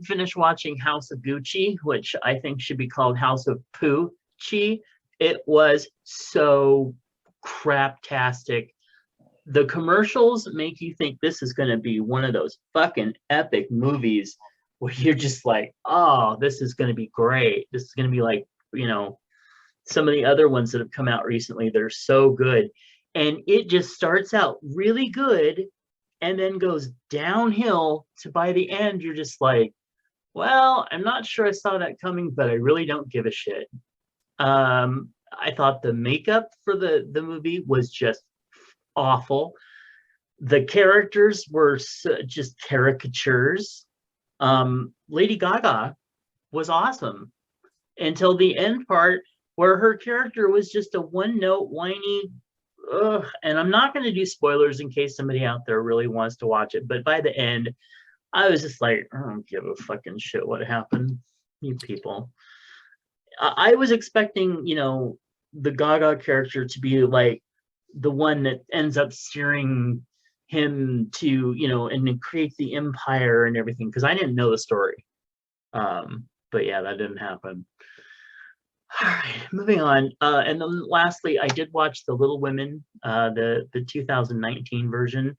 finish watching House of Gucci, which I think should be called House of Poochie. It was so craptastic. The commercials make you think this is going to be one of those fucking epic movies where you're just like, oh, this is going to be great. This is going to be like, some of the other ones that have come out recently that are so good. And it just starts out really good and then goes downhill to by the end, you're just like, well, I'm not sure I saw that coming, but I really don't give a shit. I thought the makeup for the movie was just awful. The characters were just caricatures. Lady Gaga was awesome until the end part where her character was just a one note whiny. Ugh. And I'm not going to do spoilers in case somebody out there really wants to watch it. But by the end, I was just like, I don't give a fucking shit what happened, you people. I was expecting, the Gaga character to be like the one that ends up steering him to, and then create the empire and everything, because I didn't know the story. But yeah, that didn't happen. All right, moving on. And then lastly, I did watch The Little Women, the 2019 version,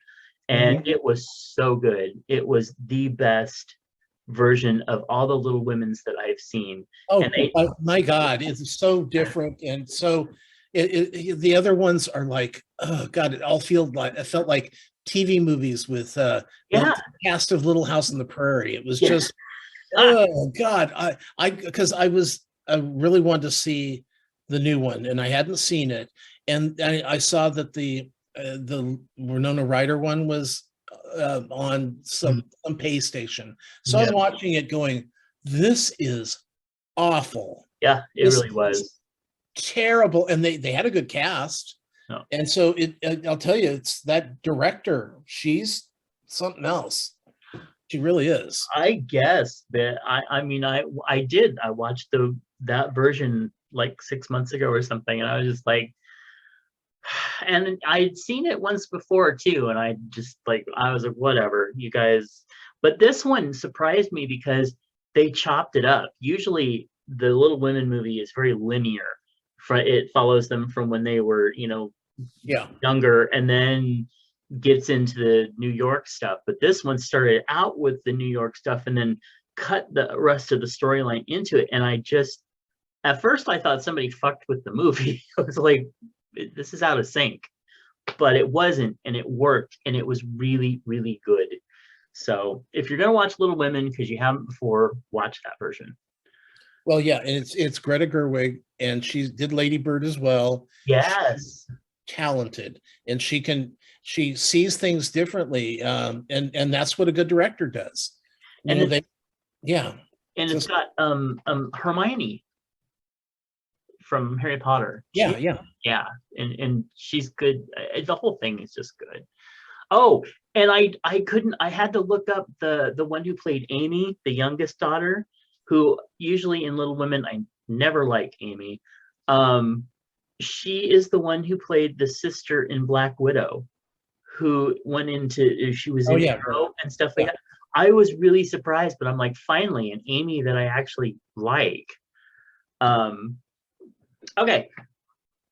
and it was so good. It was the best version of all the Little Women's that I've seen. Oh, And my God, it's so different. And so the other ones are like, oh God, it felt like TV movies with the cast of Little House on the Prairie. It was just, oh God, because I really wanted to see the new one and I hadn't seen it. And I saw that the Winona Ryder one was on some pay station. So I'm watching it going, this is awful. Yeah, it really was terrible. And they had a good cast. No. And so I'll tell you, it's that director. She's something else. She really is. I guess that I watched that version like 6 months ago or something, and I was just like, and I'd seen it once before too, and I was like, whatever, you guys. But this one surprised me because they chopped it up. Usually, the Little Women movie is very linear. It follows them from when they were, younger, and then gets into the New York stuff, but this one started out with the New York stuff and then cut the rest of the storyline into it. And I just, at first, I thought somebody fucked with the movie. I was like, this is out of sync, but it wasn't, and it worked, and it was really, really good. So if you're gonna watch Little Women because you haven't before, watch that version. Well, yeah, and it's Greta Gerwig, and she did Lady Bird as well. Yes, Talented, and she sees things differently, and that's what a good director does. You and know, it's, they, yeah, and it's just got Hermione from Harry Potter. yeah, yeah. Yeah, and she's good. The whole thing is just good. Oh, and I couldn't. I had to look up the one who played Amy, the youngest daughter, who usually in Little Women I never like Amy. Um, she is the one who played the sister in Black Widow, who went into she was Oh in yeah, Arrow and stuff like yeah. that. I was really surprised, but I'm like, finally, an Amy that I actually like. Um, okay,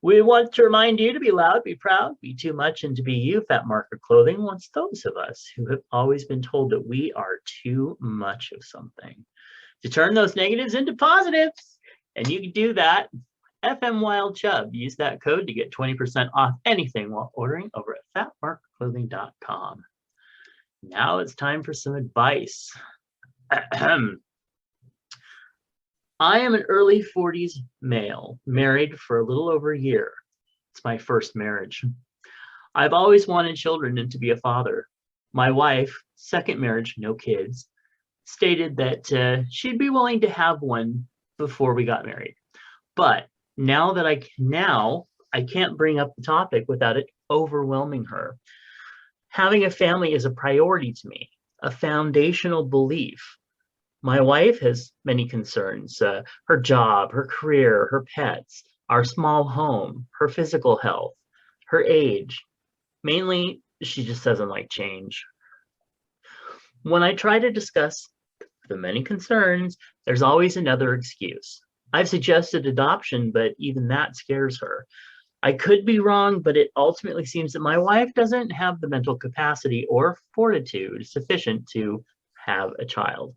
we want to remind you to be loud, be proud, be too much, and to be you. Fat Marker Clothing wants those of us who have always been told that we are too much of something to turn those negatives into positives. And you can do that. FM Wild Chub. Use that code to get 20% off anything while ordering over at fatmarkerclothing.com. Now it's time for some advice. I am an early 40s male, married for a little over a year. It's my first marriage. I've always wanted children and to be a father. My wife, second marriage, no kids, stated that she'd be willing to have one before we got married. But now I can't bring up the topic without it overwhelming her. Having a family is a priority to me, a foundational belief. My wife has many concerns, her job, her career, her pets, our small home, her physical health, her age. Mainly, she just doesn't like change. When I try to discuss the many concerns, there's always another excuse. I've suggested adoption, but even that scares her. I could be wrong, but it ultimately seems that my wife doesn't have the mental capacity or fortitude sufficient to have a child.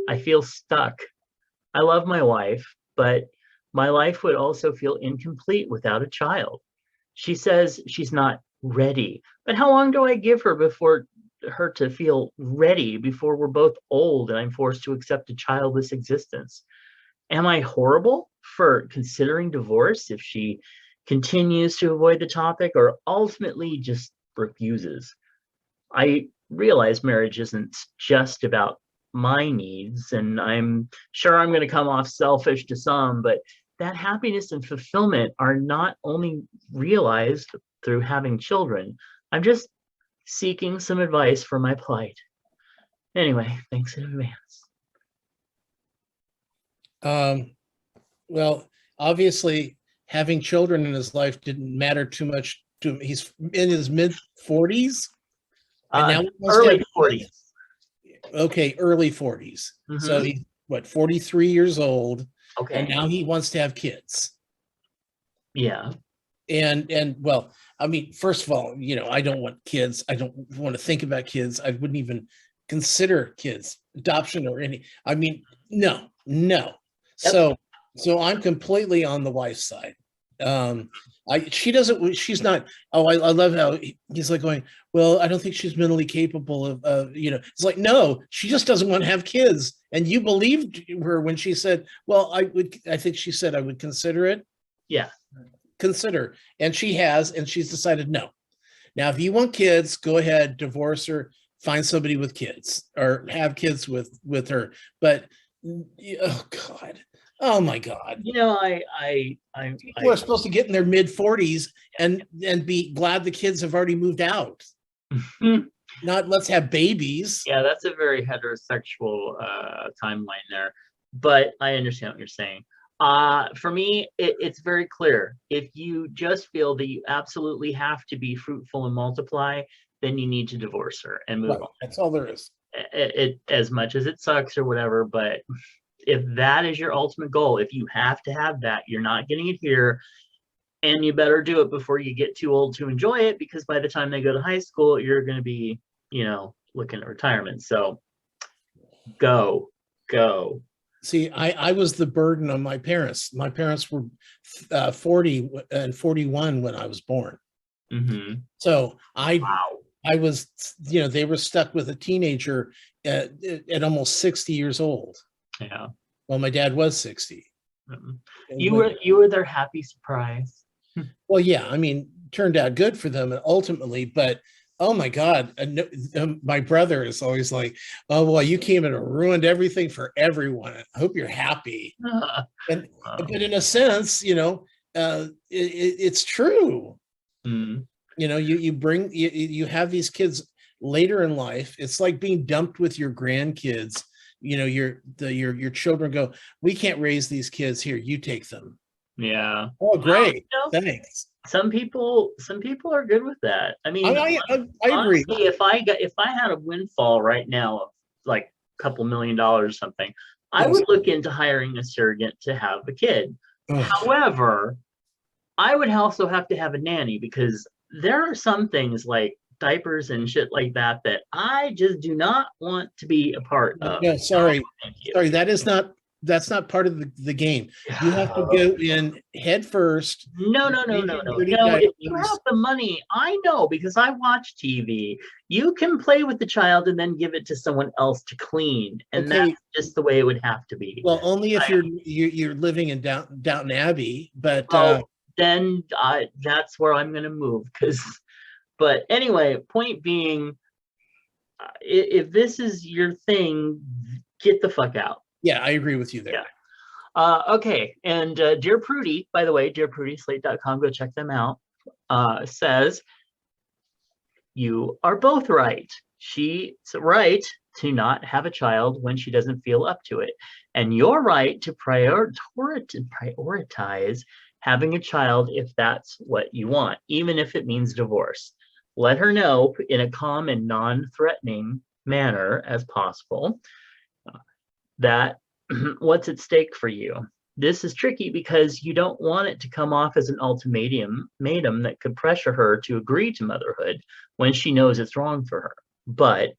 I feel stuck. I love my wife, but my life would also feel incomplete without a child. She says she's not ready, but how long do I give her before her to feel ready before we're both old and I'm forced to accept a childless existence? Am I horrible for considering divorce if she continues to avoid the topic or ultimately just refuses? I realize marriage isn't just about my needs, and I'm sure I'm going to come off selfish to some, but that happiness and fulfillment are not only realized through having children. I'm just seeking some advice for my plight. Anyway, thanks in advance. Well, obviously, having children in his life didn't matter too much to him. He's in his mid-40s, and now he wants to Early have 40s. okay, early 40s. So Mhm. he's what, 43 years old, and Okay. now he wants to have kids. Yeah. And well, I mean, first of all, I don't want kids. I don't want to think about kids. I wouldn't even consider kids, adoption or any. I mean, no. Yep. So I'm completely on the wife's side. She doesn't, she's not. Oh, I love how he's like going, well, I don't think she's mentally capable of, it's like, no, she just doesn't want to have kids. And you believed her when she said, well, I think she said I would consider it. Yeah. Consider. And she has, and she's decided no. Now, if you want kids, go ahead, divorce her, find somebody with kids or have kids with her. But oh God. Oh my God. People are supposed to get in their mid-40s and be glad the kids have already moved out. Not let's have babies. Yeah, that's a very heterosexual timeline there, but I understand what you're saying. For me, it's very clear. If you just feel that you absolutely have to be fruitful and multiply, then you need to divorce her and move on. That's all there is. It as much as it sucks or whatever, but if that is your ultimate goal, if you have to have that, you're not getting it here. And you better do it before you get too old to enjoy it, because by the time they go to high school, you're going to be, looking at retirement. So go. See, I was the burden on my parents. My parents were 40 and 41 when I was born. Mm-hmm. So Wow. I was, they were stuck with a teenager at almost 60 years old. Yeah. Well, my dad was 60. Mhm. And You were their happy surprise. well, yeah, I mean, turned out good for them ultimately, but oh my God, my brother is always like, oh, well, you came in and ruined everything for everyone. I hope you're happy. And but in a sense, it's true. Mm. You have these kids later in life. It's like being dumped with your grandkids. Your children go, we can't raise these kids here. You take them. Yeah. Oh, great. Well, Thanks. some people are good with that. I mean, I agree. honestly, if I had a windfall right now of like a couple $1,000,000 or something, I Yes. would look into hiring a surrogate to have a kid. Ugh. However, I would also have to have a nanny, because there are some things like diapers and shit like that that I just do not want to be a part of. No, No, sorry. thank you. Sorry, that's not part of the game. You have to go in head first. No. Dirty If you diapers. have the money, I know, because I watch TV. You can play with the child and then give it to someone else to clean, and Okay, that's just the way it would have to be. well, only if you're living in Downton Abbey, but Well, then that's where I'm going to move. But anyway, point being, if this is your thing, get the fuck out. yeah, I agree with you there. Yeah. Okay. And Dear Prudy, by the way, Dear Prudy, slate.com, go check them out, says, you are both right. She's right to not have a child when she doesn't feel up to it. And you're right to prioritize having a child if that's what you want, even if it means divorce. Let her know in a calm and non-threatening manner as possible that what's at stake for you. This is tricky because you don't want it to come off as an ultimatum that could pressure her to agree to motherhood when she knows it's wrong for her. But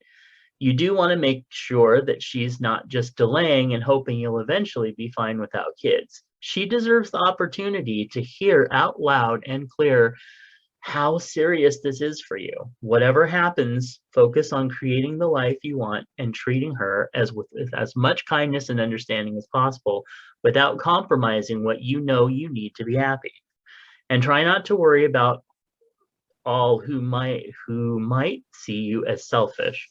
you do want to make sure that she's not just delaying and hoping you'll eventually be fine without kids. She deserves the opportunity to hear out loud and clear how serious this is for you. Whatever happens, focus on creating the life you want and treating her with as much kindness and understanding as possible, without compromising what you know you need to be happy. And try not to worry about all who might see you as selfish.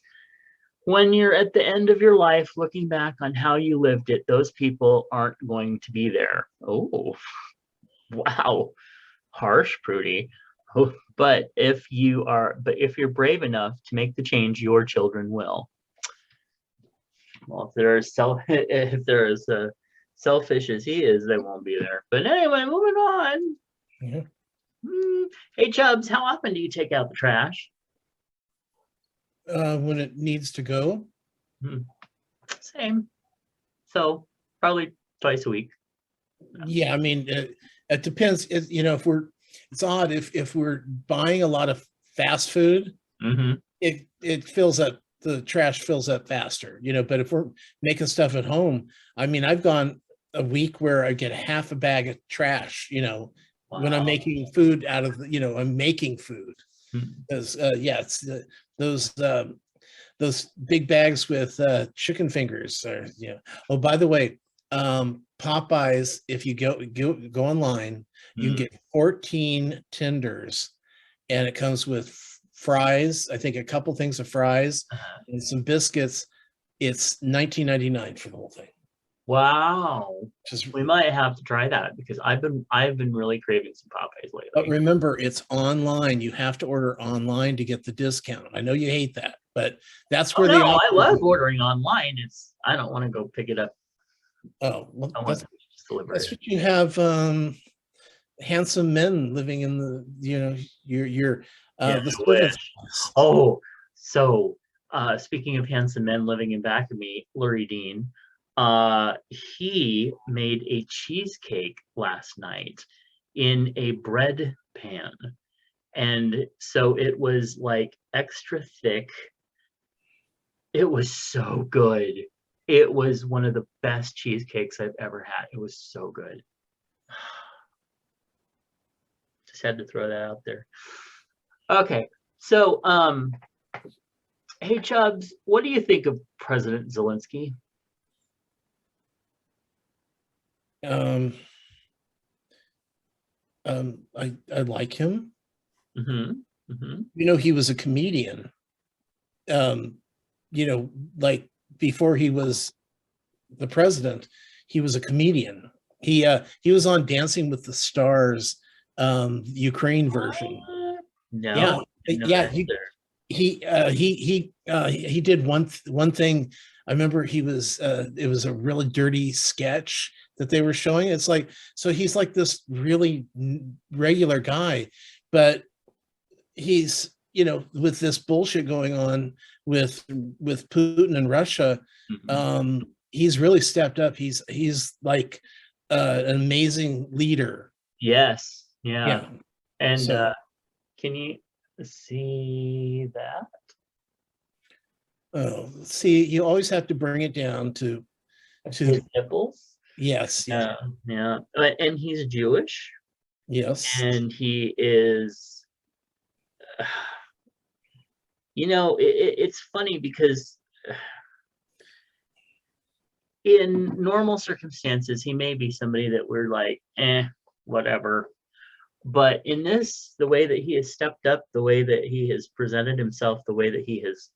When you're at the end of your life looking back on how you lived it, those people aren't going to be there. Oh, wow. Harsh, Prudy. Oh, but if you're brave enough to make the change, your children will. Well, if they're as selfish as he is, they won't be there. But anyway, moving on. Yeah. Hey, Chubs, how often do you take out the trash? When it needs to go. Same. So probably twice a week. Yeah, I mean, it depends. It's odd if we're buying a lot of fast food, it fills up, the trash fills up faster. But if we're making stuff at home, I mean, I've gone a week where I get half a bag of trash. When I'm making food out of I'm making food. Because it's those big bags with chicken fingers. Oh, by the way, Popeyes, if you go online, you can get 14 tenders, and it comes with fries. I think a couple things of fries and some biscuits. It's $19.99 for the whole thing. Wow. We might have to try that, because I've been really craving some Popeyes lately. But remember, it's online. You have to order online to get the discount. I know you hate that, but that's where I love ordering online. I don't want to go pick it up. Oh, well, That's what you have. Handsome men living in the Oh, so speaking of handsome men living in back of me, Lurie Dean, he made a cheesecake last night, in a bread pan. And so it was like extra thick. It was so good. It was one of the best cheesecakes I've ever had. It was so good. Just had to throw that out there. Okay. So, hey Chubs, what do you think of President Zelensky? Um, I like him. Mm-hmm. Mm-hmm. You know, he was a comedian. Um, you know, like before he was the president, he was a comedian. He was on Dancing with the Stars, Ukraine version. No, Yeah, I didn't know yeah. that either. He did one thing. I remember he was it was a really dirty sketch that they were showing. It's like, so he's like this really regular guy, but he's, you know, with this bullshit going on with Putin and Russia, Mhm. he's really stepped up. He's like an amazing leader. Yes, yeah. Yeah. And So can you see that? see, you always have to bring it down to His nipples? yes, yeah, Yeah, yeah. And he's Jewish, yes. and he is, it's funny because in normal circumstances, he may be somebody that we're like, whatever. But in this, the way that he has stepped up, the way that he has presented himself, the way that he has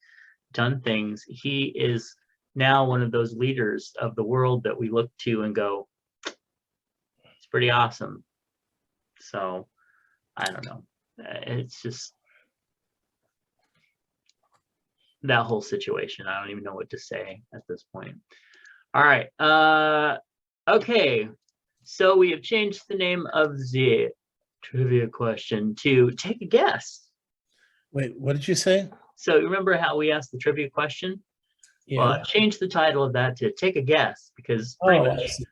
done things, he is now one of those leaders of the world that we look to and go, it's pretty awesome. So I don't know. It's just that whole situation. I don't even know what to say at this point. All right. Okay. So we have changed the name of the trivia question to take a guess. Wait, what did you say? So remember how we asked the trivia question? Well, Yeah. I've changed the title of that to take a guess because pretty Oh, I much see.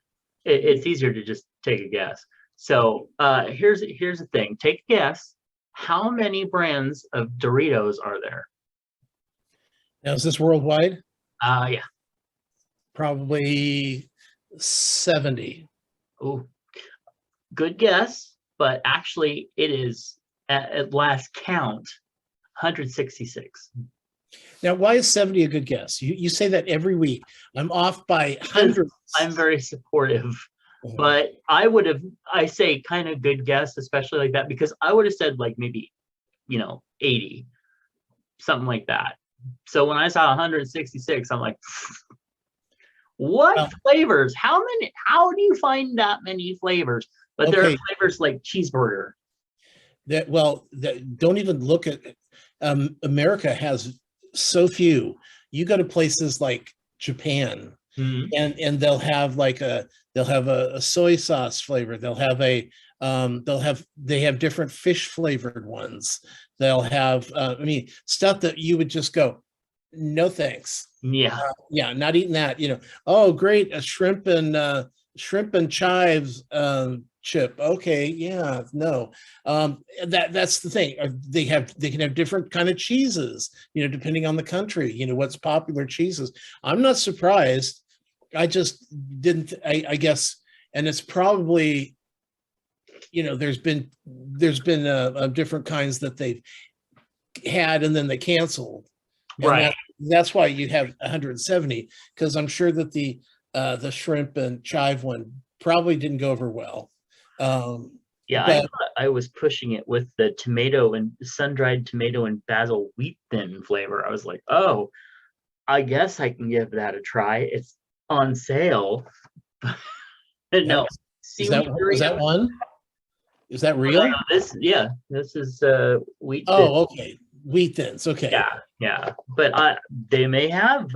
it's easier to just take a guess. So here's the thing. Take a guess. How many brands of Doritos are there? Now, is this worldwide? Yeah. Probably 70. Oh, good guess, but actually it is at last count 166. Now, why is 70 a good guess? You say that every week. I'm off by Because hundreds. I'm very supportive, Oh, but I say kind of good guess, especially like that, because I would have said like maybe, 80, something like that. So when I saw 166, I'm like, what well, flavors? How do you find that many flavors? But there are okay. flavors like cheeseburger. Don't even look at America has so few. You go to places like Japan, Mhm. and they'll have a soy sauce flavor. They have different fish flavored ones. They'll have I mean, stuff that you would just go, no thanks. Yeah. Yeah, not eating that. Oh great, a shrimp and chives chip. Okay, yeah, no. That's the thing. They can have different kind of cheeses, depending on the country, what's popular cheeses. I'm not surprised. I just didn't, I guess, and it's probably, there's been different kinds that they've had and then they canceled. And Right. that's why you have 170, because I'm sure that the shrimp and chive one probably didn't go over well. Yeah, I But thought I was pushing it with the tomato and sun-dried tomato and basil wheat thin flavor. I was like, oh, I guess I can give that a try. It's on sale. that No, is that seaweed was that burrito. one? Is that No, real? this is wheat thin. Oh, okay. Wheat thins. Okay. Yeah. But they may have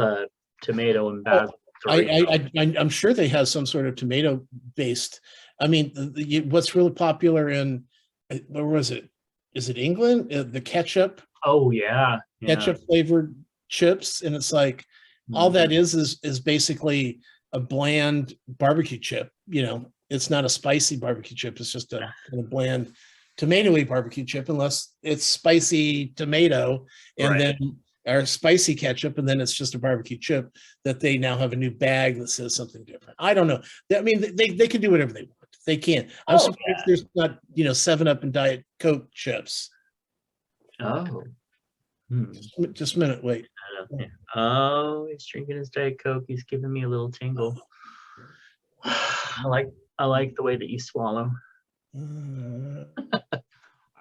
tomato and Oh, basil Dorito. I'm sure they have some sort of tomato based. I mean, what's really popular in where was it? Is it England? The Oh yeah. ketchup flavored chips, and it's like all Mhm. that is basically a bland barbecue chip. it's not a spicy barbecue chip. It's just a kind of bland tomatoey barbecue chip, unless it's spicy tomato and then or spicy ketchup, and then it's just a barbecue chip that they now have a new bag that says something different. I don't know. I mean, they can do whatever they want. They can. I'm surprised there's not, 7-Up and Diet Coke chips. Oh. Just a minute, wait. Oh, he's drinking his Diet Coke. He's giving me a little tingle. I like the way that you swallow.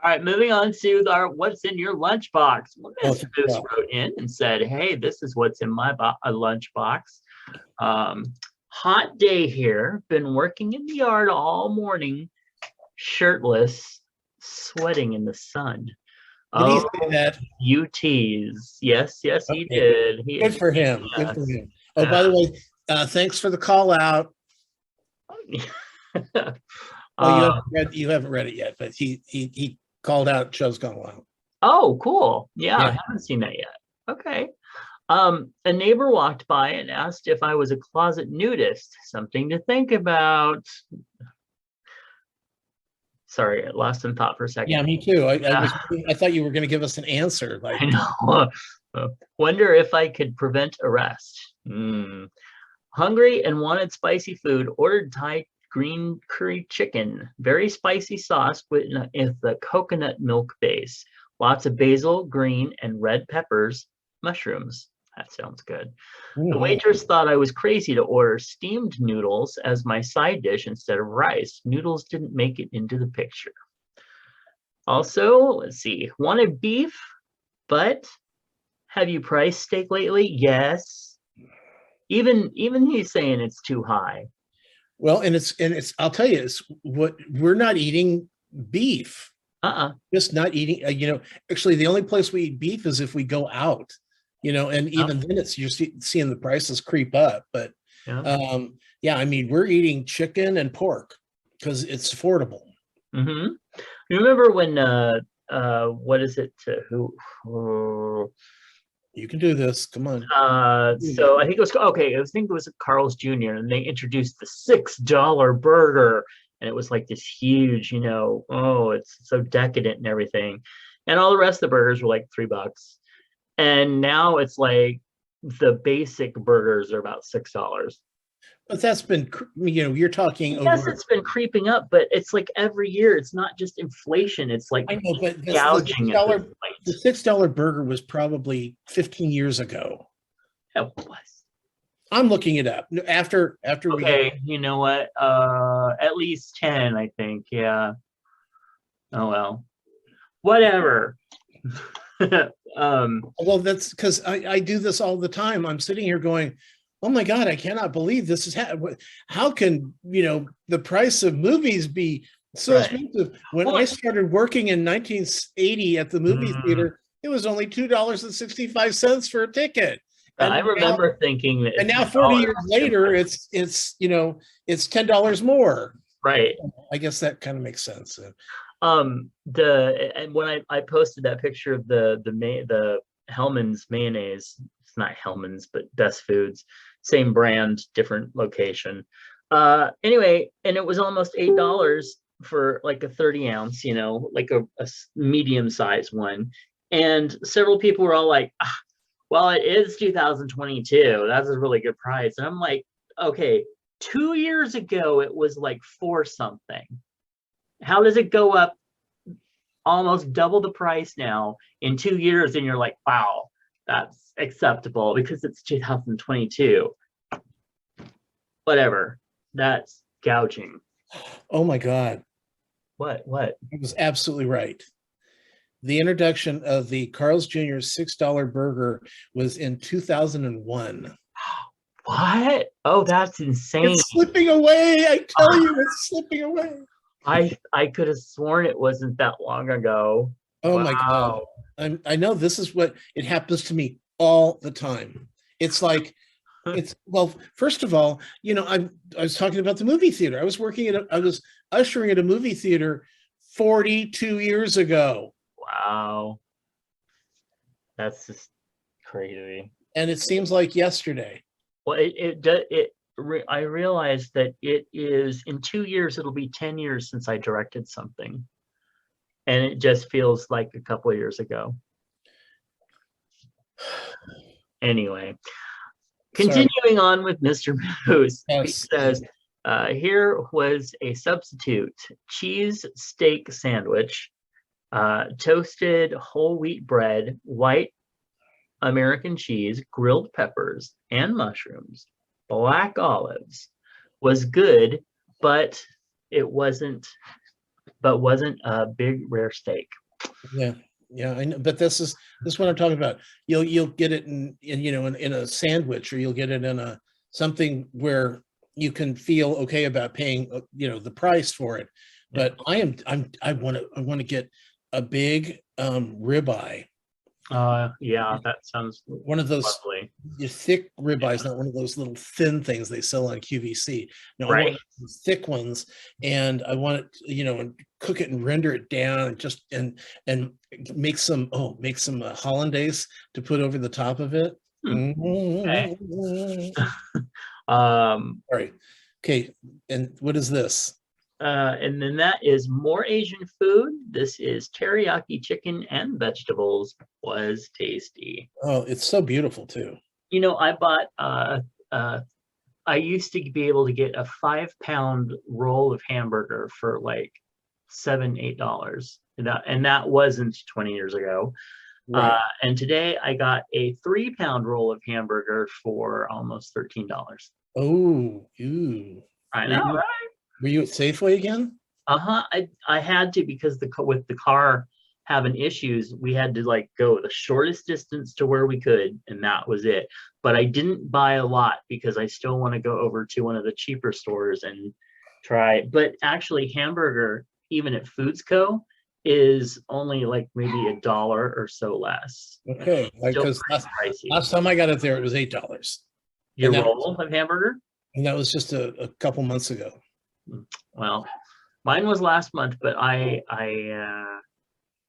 All right, moving on to our what's in your lunchbox. Well, Miss Moose wrote in and said, "Hey, this is what's in my lunchbox. Hot day here. Been working in the yard all morning, shirtless, sweating in the sun." Did he say that? You tease. Yes, he did. Good for him. Yes. Good for him. Oh, by the way, thanks for the call out. You haven't read it yet, but he called out Chubs Gone Wild. Oh, cool. Yeah, I haven't seen that yet. Okay. A neighbor walked by and asked if I was a closet nudist. Something to think about. Sorry, I lost in thought for a second. Yeah, me too. I thought you were going to give us an answer. I know. Wonder if I could prevent arrest. Hungry and wanted spicy food. Ordered Thai green curry chicken. Very spicy sauce with the coconut milk base. Lots of basil, green, and red peppers. Mushrooms. That sounds good. The waitress thought I was crazy to order steamed noodles as my side dish instead of rice. Noodles didn't make it into the picture. Also, let's see, wanted beef, but have you priced steak lately? Yes. Even he's saying it's too high. Well, and it's I'll tell you, it's what we're not eating beef. Just not eating, actually the only place we eat beef is if we go out. And even then you're seeing the prices creep up. But I mean, we're eating chicken and pork because it's affordable. You remember when what is it? You can do this. Come on. So I think it was Carl's Jr. and they introduced the $6 burger, and it was like this huge, it's so decadent and everything, and all the rest of the burgers were like $3. And now it's like the basic burgers are about $6. But that's been, you're talking. Yes, it's been creeping up, but it's like every year. It's not just inflation. It's like I know, but gouging. The $6 burger was probably 15 years ago. It was. I'm looking it up after. Okay, you know what? At least 10, I think. Yeah. Oh well. Whatever. Well, that's because I do this all the time. I'm sitting here going, oh my God, I cannot believe this is how can the price of movies be so expensive? When I started working in 1980 at the movie theater, it was only $2.65 for a ticket. And I remember thinking that, and now 40 years later, it's $10 more. Right. I guess that kind of makes sense. And when I posted that picture of the Hellman's mayonnaise, it's not Hellman's, but Best Foods, same brand, different location. Anyway, and it was almost $8 for like a 30-ounce, like a medium size one. And several people were all like, well, it is 2022. That's a really good price. And I'm like, okay, 2 years ago, it was like $4 something. How does it go up almost double the price now in 2 years? And you're like, wow, that's acceptable because it's 2022. Whatever. That's gouging. Oh my God. What? It was absolutely right. The introduction of the Carl's Jr. $6 burger was in 2001. What? Oh, that's insane. It's slipping away. I tell you, it's slipping away. I could have sworn it wasn't that long ago. Oh my God. I know this is what it happens to me all the time. It's like, well, first of all, I was talking about the movie theater. I was ushering at a movie theater 42 years ago. Wow. That's just crazy. And it seems like yesterday. Well, it I realized that it is in 2 years, it'll be 10 years since I directed something. And it just feels like a couple of years ago. Anyway, Sorry. continuing on with Mr. Moose, he Yes. says, here was a substitute cheese steak sandwich, toasted whole wheat bread, white American cheese, grilled peppers, and mushrooms, black olives. Was good, but it wasn't a big rare steak. Yeah. Yeah, I know, but this is what I'm talking about. You'll get it in a sandwich, or you'll get it in a something where you can feel okay about paying the price for it. But I want to get a big ribeye. Yeah, that sounds One of those lovely. thick ribeyes, not one of those little thin things they sell on QVC. No, I Right. want thick ones, and I want it, and cook it and render it down, and just and make some hollandaise to put over the top of it. Okay. Sorry. Okay, and what is this? And then that is more Asian food. This is teriyaki chicken and vegetables. Was tasty. Oh, it's so beautiful too. I bought I used to be able to get a 5-pound roll of hamburger for like $7-8. And that wasn't 20 years ago. Right. And today I got a 3-pound roll of hamburger for almost $13. Oh, ooh. I know, right? Were you at Safeway again? I had to, because with the car having issues, we had to like go the shortest distance to where we could, and that was it. But I didn't buy a lot because I still want to go over to one of the cheaper stores and try. But actually, hamburger, even at Foods Co., is only like maybe $1 or so less. Okay, Still because pricey. last time I got it there, it was $8. Your and roll of hamburger? And that was just a couple months ago. Well, mine was last month, but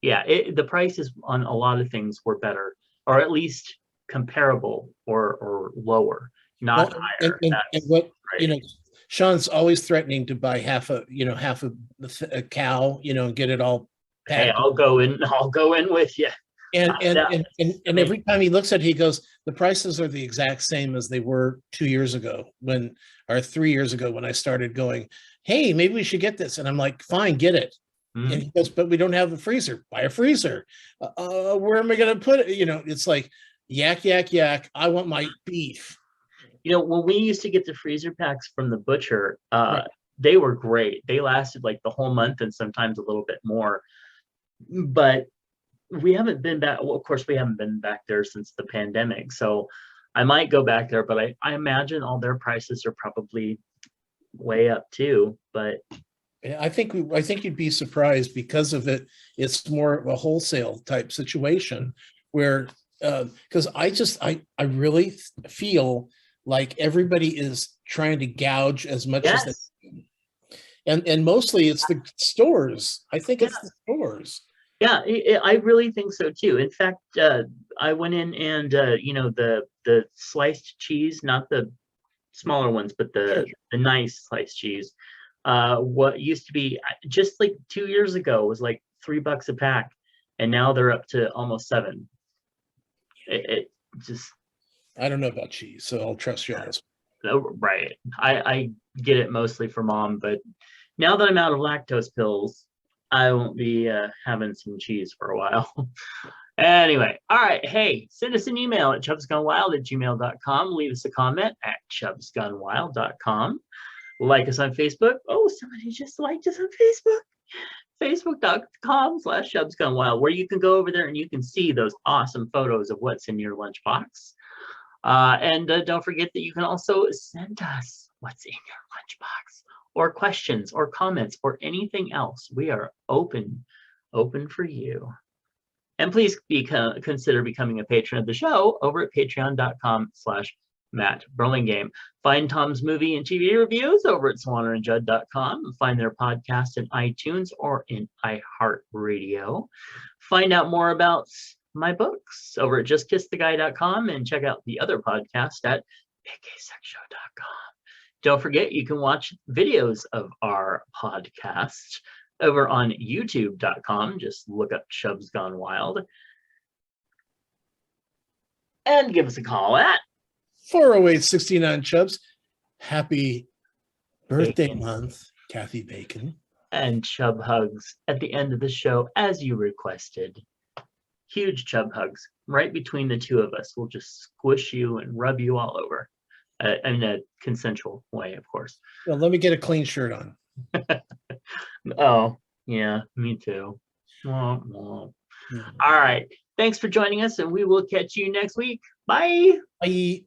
the prices on a lot of things were better, or at least comparable, or lower, not higher. And what great. Sean's always threatening to buy half a cow, and get it all Hey, packed. I'll go in with you. And every time he looks at it, he goes, the prices are the exact same as they were 2 years ago or 3 years ago when I started going, hey, maybe we should get this. And I'm like, fine, get it. Mm. And he goes, but we don't have a freezer. Buy a freezer. Where am I going to put it? It's like, yak, yak, yak. I want my beef. When we used to get the freezer packs from the butcher, Right. They were great. They lasted like the whole month and sometimes a little bit more. But we haven't been back. Well, of course, we haven't been back there since the pandemic. So I might go back there, but I imagine all their prices are probably way up too. But I think you'd be surprised because of it. It's more of a wholesale type situation where, because I really feel like everybody is trying to gouge as much as they can. And mostly it's the stores. I think it's the stores. Yeah, I really think so too. In fact, I went in and the sliced cheese, not the smaller ones, but the nice sliced cheese. What used to be just like 2 years ago was like $3 a pack, and now they're up to almost $7. It just. I don't know about cheese, so I'll trust you on this. Right. I get it mostly for Mom, but now that I'm out of lactose pills, I won't be having some cheese for a while. Anyway, all right. Hey, send us an email at chubsgonewild@gmail.com. Leave us a comment at chubsgonewild.com. Like us on Facebook. Oh, somebody just liked us on Facebook. Facebook.com/chubsgonewild, where you can go over there and you can see those awesome photos of what's in your lunchbox. And don't forget that you can also send us what's in your lunchbox, or questions or comments or anything else. We are open for you. And please consider becoming a patron of the show over at patreon.com/MattBurlingame. Find Tom's movie and TV reviews over at swannerandjudd.com. Find their podcast in iTunes or in iHeartRadio. Find out more about my books over at justkisstheguy.com, and check out the other podcast at aksexshow.com. Don't forget, you can watch videos of our podcast over on youtube.com. Just look up Chubs Gone Wild. And give us a call at 408-69 Chubs. Happy birthday Bacon. month, Kathy Bacon. And Chub Hugs at the end of the show, as you requested. Huge Chub Hugs right between the two of us. We'll just squish you and rub you all over. In a consensual way, of course. Well, let me get a clean shirt on. Oh, yeah, me too. Womp womp. Mhm. All right. Thanks for joining us, and we will catch you next week. Bye. Bye.